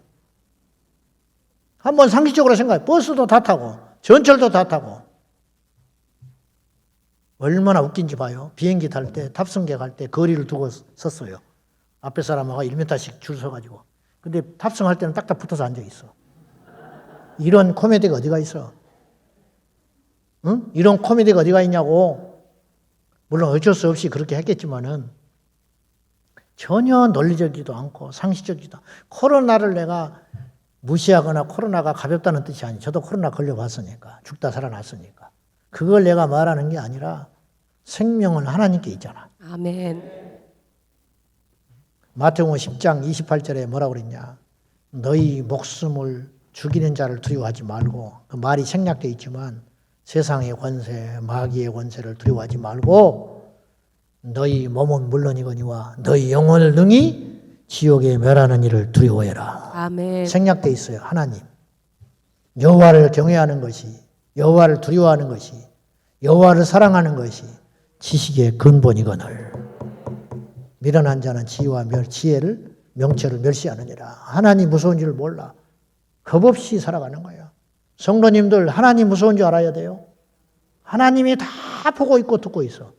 Speaker 1: 한번 상식적으로 생각해. 버스도 다 타고 전철도 다 타고. 얼마나 웃긴지 봐요. 비행기 탈 때 탑승객 할 때 거리를 두고 섰어요. 앞에 사람하고 1m씩 줄 서가지고. 근데 탑승할 때는 딱딱 붙어서 앉아 있어. 이런 코미디가 어디가 있어? 응? 이런 코미디가 어디가 있냐고. 물론 어쩔 수 없이 그렇게 했겠지만은 전혀 논리적이지도 않고 상식적이지도 않고. 코로나를 내가 무시하거나 코로나가 가볍다는 뜻이 아니에요. 저도 코로나 걸려봤으니까. 죽다 살아났으니까. 그걸 내가 말하는 게 아니라 생명은 하나님께 있잖아.
Speaker 2: 아멘.
Speaker 1: 마태복음 10장 28절에 뭐라고 그랬냐. 너희 목숨을 죽이는 자를 두려워하지 말고, 그 말이 생략되어 있지만 세상의 권세, 마귀의 권세를 두려워하지 말고 너희 몸은 물론이거니와 너희 영혼을 능히 지옥에 멸하는 일을 두려워해라.
Speaker 2: 아멘.
Speaker 1: 생략되어 있어요. 하나님. 여호와를 경외하는 것이, 여호와를 두려워하는 것이, 여호와를 사랑하는 것이 지식의 근본이거늘 미련한 자는 지혜와 지혜를 명철을 멸시하느니라. 하나님 무서운 줄 몰라. 겁없이 살아가는 거예요. 성도님들 하나님 무서운 줄 알아야 돼요. 하나님이 다 보고 있고 듣고 있어.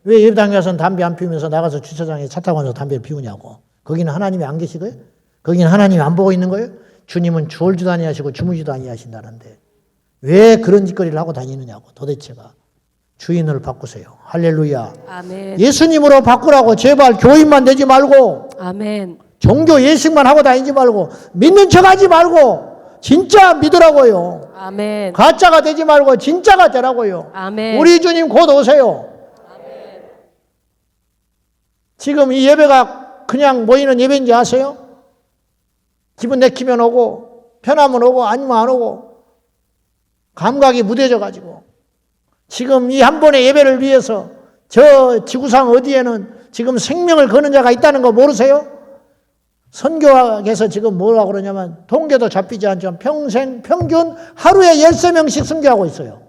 Speaker 1: 왜 예배당에 가서는 담배 안 피우면서 나가서 주차장에 차 타고 와서 담배를 피우냐고. 거기는 하나님이 안 계시고요? 거기는 하나님이 안 보고 있는 거예요? 주님은 주얼지도 아니하시고 주무지도 아니하신다는데 왜 그런 짓거리를 하고 다니느냐고. 도대체가. 주인을 바꾸세요. 할렐루야.
Speaker 2: 아멘.
Speaker 1: 예수님으로 바꾸라고. 제발 교인만 되지 말고
Speaker 2: 아멘.
Speaker 1: 종교 예식만 하고 다니지 말고 믿는 척하지 말고 진짜 믿으라고요.
Speaker 2: 아멘.
Speaker 1: 가짜가 되지 말고 진짜가 되라고요.
Speaker 2: 아멘.
Speaker 1: 우리 주님 곧 오세요.
Speaker 2: 아멘.
Speaker 1: 지금 이 예배가 그냥 모이는 예배인지 아세요? 기분 내키면 오고 편하면 오고 아니면 안 오고 감각이 무뎌져 가지고 지금 이 한 번의 예배를 위해서 저 지구상 어디에는 지금 생명을 거는 자가 있다는 거 모르세요? 선교학에서 지금 뭐라고 그러냐면 통계도 잡히지 않지만 평생 평균 하루에 13명씩 순교하고 있어요.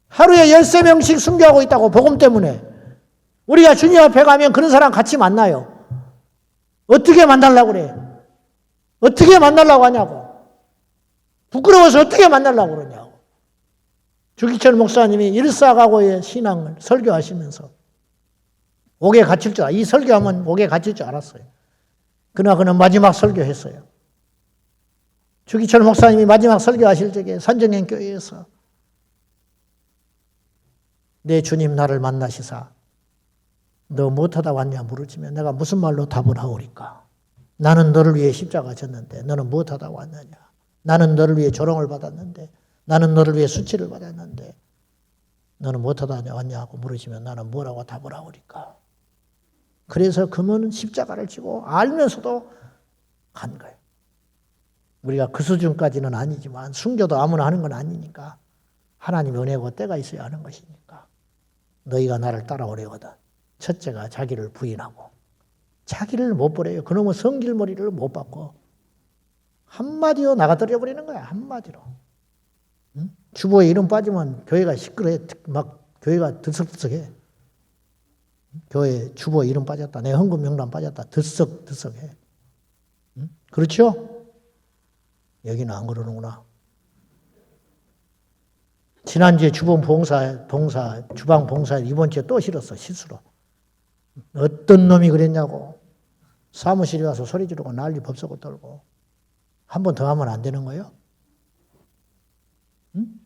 Speaker 1: 하루에 13명씩 순교하고 있다고. 복음 때문에. 우리가 주님 앞에 가면 그런 사람 같이 만나요. 어떻게 만나려고 그래? 어떻게 만나려고 하냐고. 부끄러워서 어떻게 만나려고 그러냐고. 주기철 목사님이 일사각오의 신앙을 설교하시면서 옥에 갇힐 줄, 이 설교하면 옥에 갇힐 줄 알았어요. 그러나 그는 마지막 설교했어요. 주기철 목사님이 마지막 설교하실 적에 산정현 교회에서 내 주님 나를 만나시사 너 무엇하다 왔냐 물으시면 내가 무슨 말로 답을 하오리까. 나는 너를 위해 십자가 졌는데 너는 무엇하다 왔느냐. 나는 너를 위해 조롱을 받았는데 나는 너를 위해 수치를 받았는데 너는 무엇하다 왔냐고 물으시면 나는 뭐라고 답을 하오리까. 그래서 그분은 십자가를 지고 알면서도 간 거예요. 우리가 그 수준까지는 아니지만 순교도 아무나 하는 건 아니니까 하나님 은혜고 때가 있어야 하는 것이니까 너희가 나를 따라오려거든. 첫째가 자기를 부인하고, 자기를 못 버려요. 그놈의 성질머리를 못 바꿔. 한마디로 나가떨어 버리는 거야. 한마디로. 응? 주보에 이름 빠지면 교회가 시끄러해. 막 교회가 들썩들썩해. 교회 주보에 이름 빠졌다. 내 헌금 명단 빠졌다. 들썩들썩해. 응? 그렇죠? 여기는 안 그러는구나. 지난주에 주방 봉사 이번 주에 또 실었어. 실수로. 어떤 놈이 그랬냐고. 사무실에 와서 소리 지르고 난리 법석을 떨고. 한 번 더 하면 안 되는 거예요? 응?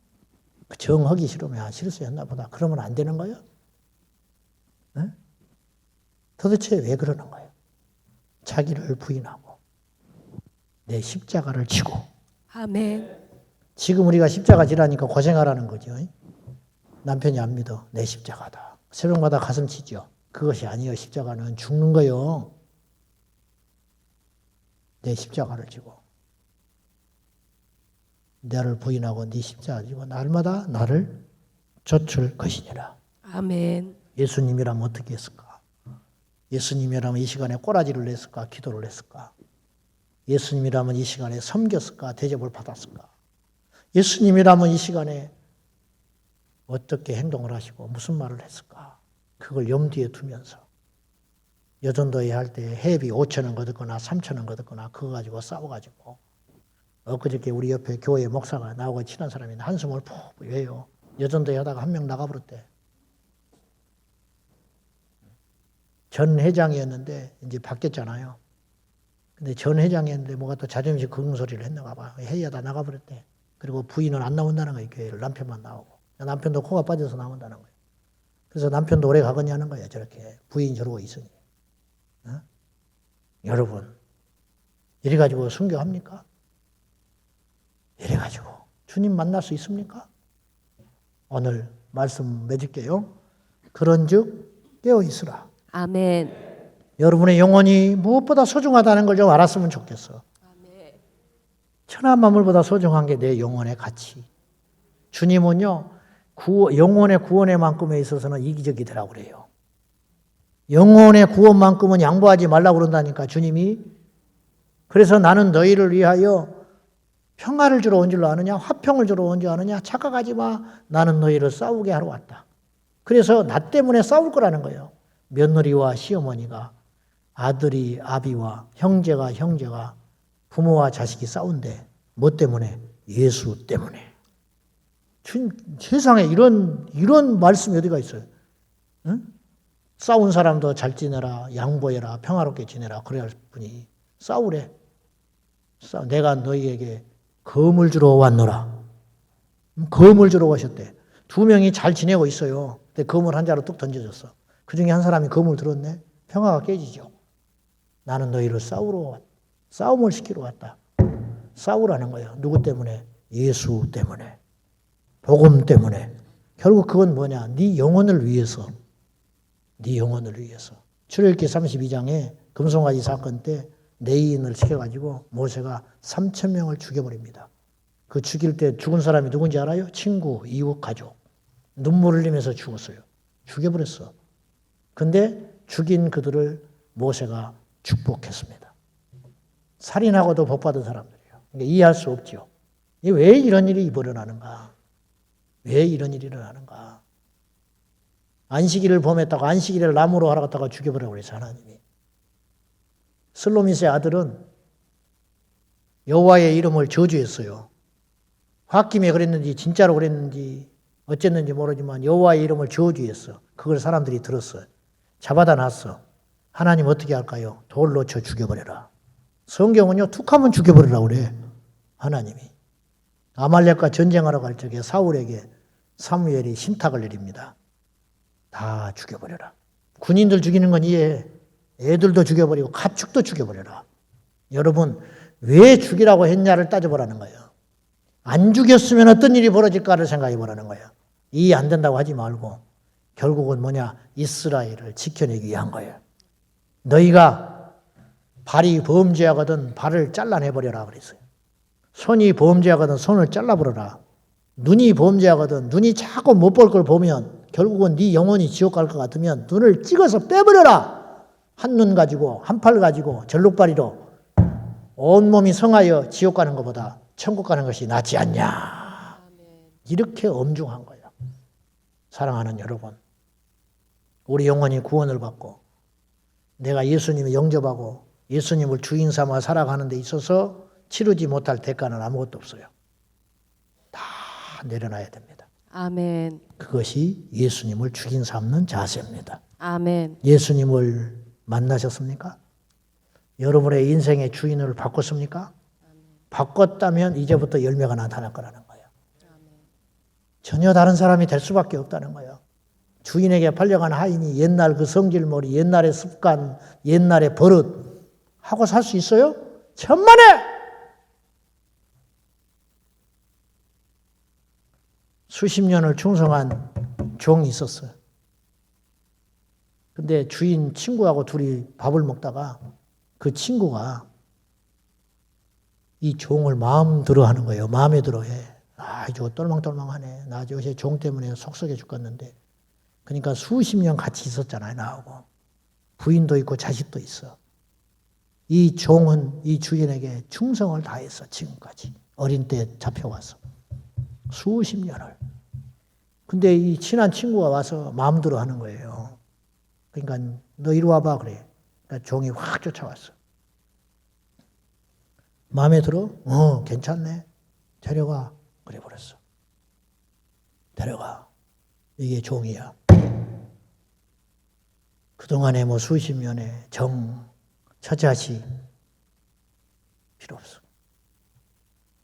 Speaker 1: 정하기 싫으면 실수했나 보다. 그러면 안 되는 거예요? 응? 도대체 왜 그러는 거예요? 자기를 부인하고 내 십자가를 지고.
Speaker 2: 아멘.
Speaker 1: 지금 우리가 십자가 지라니까 고생하라는 거죠. 남편이 안 믿어. 내 십자가다. 새벽마다 가슴 치죠. 그것이 아니에요. 십자가는 죽는 거요. 내 십자가를 지고 나를 부인하고 네 십자가 지고 날마다 나를 좇을 것이니라.
Speaker 2: 아멘.
Speaker 1: 예수님이라면 어떻게 했을까? 예수님이라면 이 시간에 꼬라지를 냈을까? 기도를 했을까? 예수님이라면 이 시간에 섬겼을까? 대접을 받았을까? 예수님이라면 이 시간에 어떻게 행동을 하시고 무슨 말을 했을까? 그걸 염두에 두면서 여전도회 할 때 회비 5,000원 거뒀거나 3,000원 거뒀거나 그거 가지고 싸워가지고 엊그저께 우리 옆에 교회 목사가 나하고 친한 사람이 한숨을 푹 왜요? 여전도회 하다가 한 명 나가버렸대. 전 회장이었는데 이제 바뀌었잖아요. 근데 전 회장이었는데 뭐가 또 자존심 긁는 소리를 했는가 봐. 회의하다 나가버렸대. 그리고 부인은 안 나온다는 거예요. 교회를. 남편만 나오고. 남편도 코가 빠져서 나온다는 거예요. 그래서 남편도 오래 가겠냐는 거예요. 저렇게 부인 저러고 있으니. 어? 여러분 이래가지고 순교합니까? 이래가지고 주님 만날 수 있습니까? 오늘 말씀 맺을게요. 그런즉 깨어있으라.
Speaker 2: 아멘.
Speaker 1: 여러분의 영혼이 무엇보다 소중하다는 걸 좀 알았으면 좋겠어.
Speaker 2: 아멘.
Speaker 1: 천하 만물보다 소중한 게 내 영혼의 가치. 주님은요, 영혼의 구원의 만큼에 있어서는 이기적이더라고 그래요. 영혼의 구원만큼은 양보하지 말라고 그런다니까, 주님이. 그래서 나는 너희를 위하여 평화를 주러 온 줄 아느냐? 화평을 주러 온 줄 아느냐? 착각하지 마. 나는 너희를 싸우게 하러 왔다. 그래서 나 때문에 싸울 거라는 거예요. 며느리와 시어머니가, 아들이 아비와 형제가 부모와 자식이 싸운대. 뭐 때문에? 예수 때문에. 세상에 이런 말씀이 어디가 있어요? 응? 싸운 사람도 잘 지내라, 양보해라, 평화롭게 지내라. 그래야 할 분이 싸우래. 내가 너희에게 검을 주러 왔노라. 검을 주러 오셨대. 두 명이 잘 지내고 있어요. 근데 검을 한 자로 뚝 던져줬어. 그 중에 한 사람이 검을 들었네. 평화가 깨지죠. 나는 너희를 싸움을 시키러 왔다. 싸우라는 거예요. 누구 때문에? 예수 때문에. 복음 때문에. 결국 그건 뭐냐? 네 영혼을 위해서. 네 영혼을 위해서. 출애굽기 32장에 금송아지 사건 때 내인을 시켜가지고 모세가 3,000명을 죽여버립니다. 그 죽일 때 죽은 사람이 누군지 알아요? 친구, 이웃, 가족. 눈물을 흘리면서 죽었어요. 죽여버렸어. 근데 죽인 그들을 모세가 축복했습니다. 살인하고도 복받은 사람들이에요. 그러니까 이해할 수 없죠. 왜 이런 일이 일어나는가? 왜 이런 일이 일어나는가? 안식일을 범했다고 안식일을 나무로 하러 갔다가 죽여버리라고 그랬어요, 하나님이. 슬로미스의 아들은 여호와의 이름을 저주했어요. 홧김에 그랬는지 진짜로 그랬는지 어쨌는지 모르지만 여호와의 이름을 저주했어. 그걸 사람들이 들었어요. 잡아다 놨어. 하나님 어떻게 할까요? 돌로 쳐 죽여버려라. 성경은요, 툭하면 죽여버리라고 그래. 하나님이. 아말렉과 전쟁하러 갈 적에 사울에게 사무엘이 신탁을 내립니다. 다 죽여버려라. 군인들 죽이는 건 이해해. 애들도 죽여버리고 가축도 죽여버려라. 여러분, 왜 죽이라고 했냐를 따져보라는 거예요. 안 죽였으면 어떤 일이 벌어질까를 생각해 보라는 거예요. 이해 안 된다고 하지 말고 결국은 뭐냐? 이스라엘을 지켜내기 위한 거예요. 너희가 발이 범죄하거든 발을 잘라내버려라 그랬어요. 손이 범죄하거든 손을 잘라버려라. 눈이 범죄하거든 눈이 자꾸 못 볼 걸 보면 결국은 네 영혼이 지옥 갈 것 같으면 눈을 찍어서 빼버려라. 한 눈 가지고 한 팔 가지고 절룩발이로 온몸이 성하여 지옥 가는 것보다 천국 가는 것이 낫지 않냐. 이렇게 엄중한 거예요. 사랑하는 여러분, 우리 영혼이 구원을 받고 내가 예수님을 영접하고 예수님을 주인 삼아 살아가는 데 있어서 치르지 못할 대가는 아무것도 없어요. 다 내려놔야 됩니다.
Speaker 2: 아멘.
Speaker 1: 그것이 예수님을 주인 삼는 자세입니다.
Speaker 2: 아멘.
Speaker 1: 예수님을 만나셨습니까? 여러분의 인생의 주인을 바꿨습니까? 바꿨다면 이제부터 열매가 나타날 거라는 거예요. 전혀 다른 사람이 될 수밖에 없다는 거예요. 주인에게 팔려간 하인이 옛날 그 성질머리, 옛날의 습관, 옛날의 버릇 하고 살 수 있어요? 천만에! 수십 년을 충성한 종이 있었어요. 근데 주인 친구하고 둘이 밥을 먹다가 그 친구가 이 종을 마음들어 하는 거예요. 마음에 들어 해. 아, 저거 똘망똘망하네. 나 요새 종 때문에 속썩여 죽겠는데. 그러니까 수십 년 같이 있었잖아요, 나하고. 부인도 있고 자식도 있어. 이 종은 이 주인에게 충성을 다했어, 지금까지. 어린 때 잡혀와서. 수십 년을. 근데 이 친한 친구가 와서 마음들어 하는 거예요. 그러니까 너 이리 와봐 그래. 그러니까 종이 확 쫓아왔어. 마음에 들어? 괜찮네. 데려가. 그래 버렸어. 데려가. 이게 종이야. 그동안에 뭐 수십 년의 정, 처자식 필요 없어.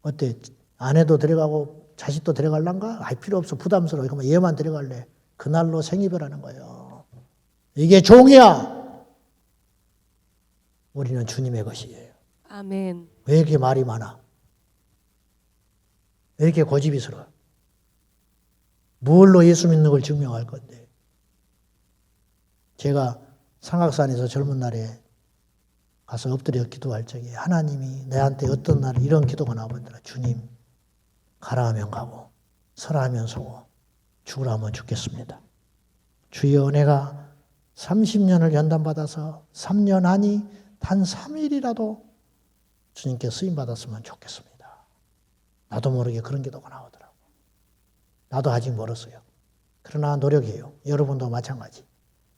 Speaker 1: 어때? 아내도 데려가고 자식도 데려갈란가? 아이 필요 없어. 부담스러워. 그러면 얘만 데려갈래. 그날로 생이별하는 거예요. 이게 종이야. 우리는 주님의 것이에요.
Speaker 2: 아멘.
Speaker 1: 왜 이렇게 말이 많아? 왜 이렇게 고집이스러워? 뭘로 예수 믿는 걸 증명할 건데? 제가 상악산에서 젊은 날에 가서 엎드려 기도할 적에 하나님이 내한테 어떤 날 이런 기도가 나오더라. 주님, 가라 하면 가고 서라 하면 서고 죽으라 하면 죽겠습니다. 주여, 내가 30년을 연단받아서 3년 안이 단 3일이라도 주님께 쓰임받았으면 좋겠습니다. 나도 모르게 그런 기도가 나오더라고. 나도 아직 멀었어요. 그러나 노력해요. 여러분도 마찬가지.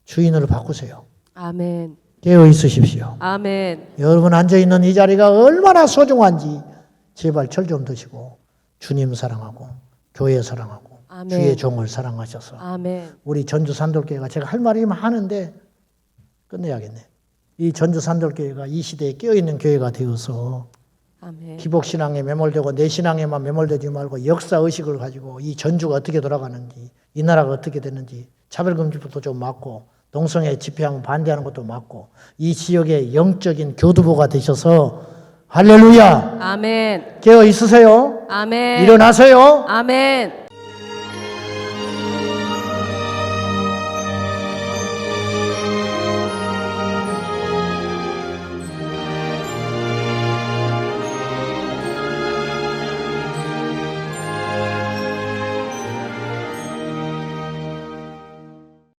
Speaker 1: 주인을 바꾸세요.
Speaker 2: 아멘.
Speaker 1: 깨어 있으십시오.
Speaker 2: 아멘.
Speaker 1: 여러분 앉아있는 이 자리가 얼마나 소중한지 제발 철 좀 드시고 주님 사랑하고 교회 사랑하고
Speaker 2: 아멘.
Speaker 1: 주의 종을 사랑하셔서
Speaker 2: 아멘.
Speaker 1: 우리 전주 산돌교회가 제가 할 말이 많은데 끝내야겠네. 이 전주 산돌교회가 이 시대에 깨어있는 교회가 되어서
Speaker 2: 아멘.
Speaker 1: 기복신앙에 매몰되고 내 신앙에만 매몰되지 말고 역사의식을 가지고 이 전주가 어떻게 돌아가는지 이 나라가 어떻게 됐는지 차별금지법도 좀 막고 동성애 집회하면 반대하는 것도 막고 이 지역의 영적인 교두보가 되셔서 할렐루야.
Speaker 2: 아멘.
Speaker 1: 깨어 있으세요.
Speaker 2: 아멘.
Speaker 1: 일어나세요.
Speaker 2: 아멘.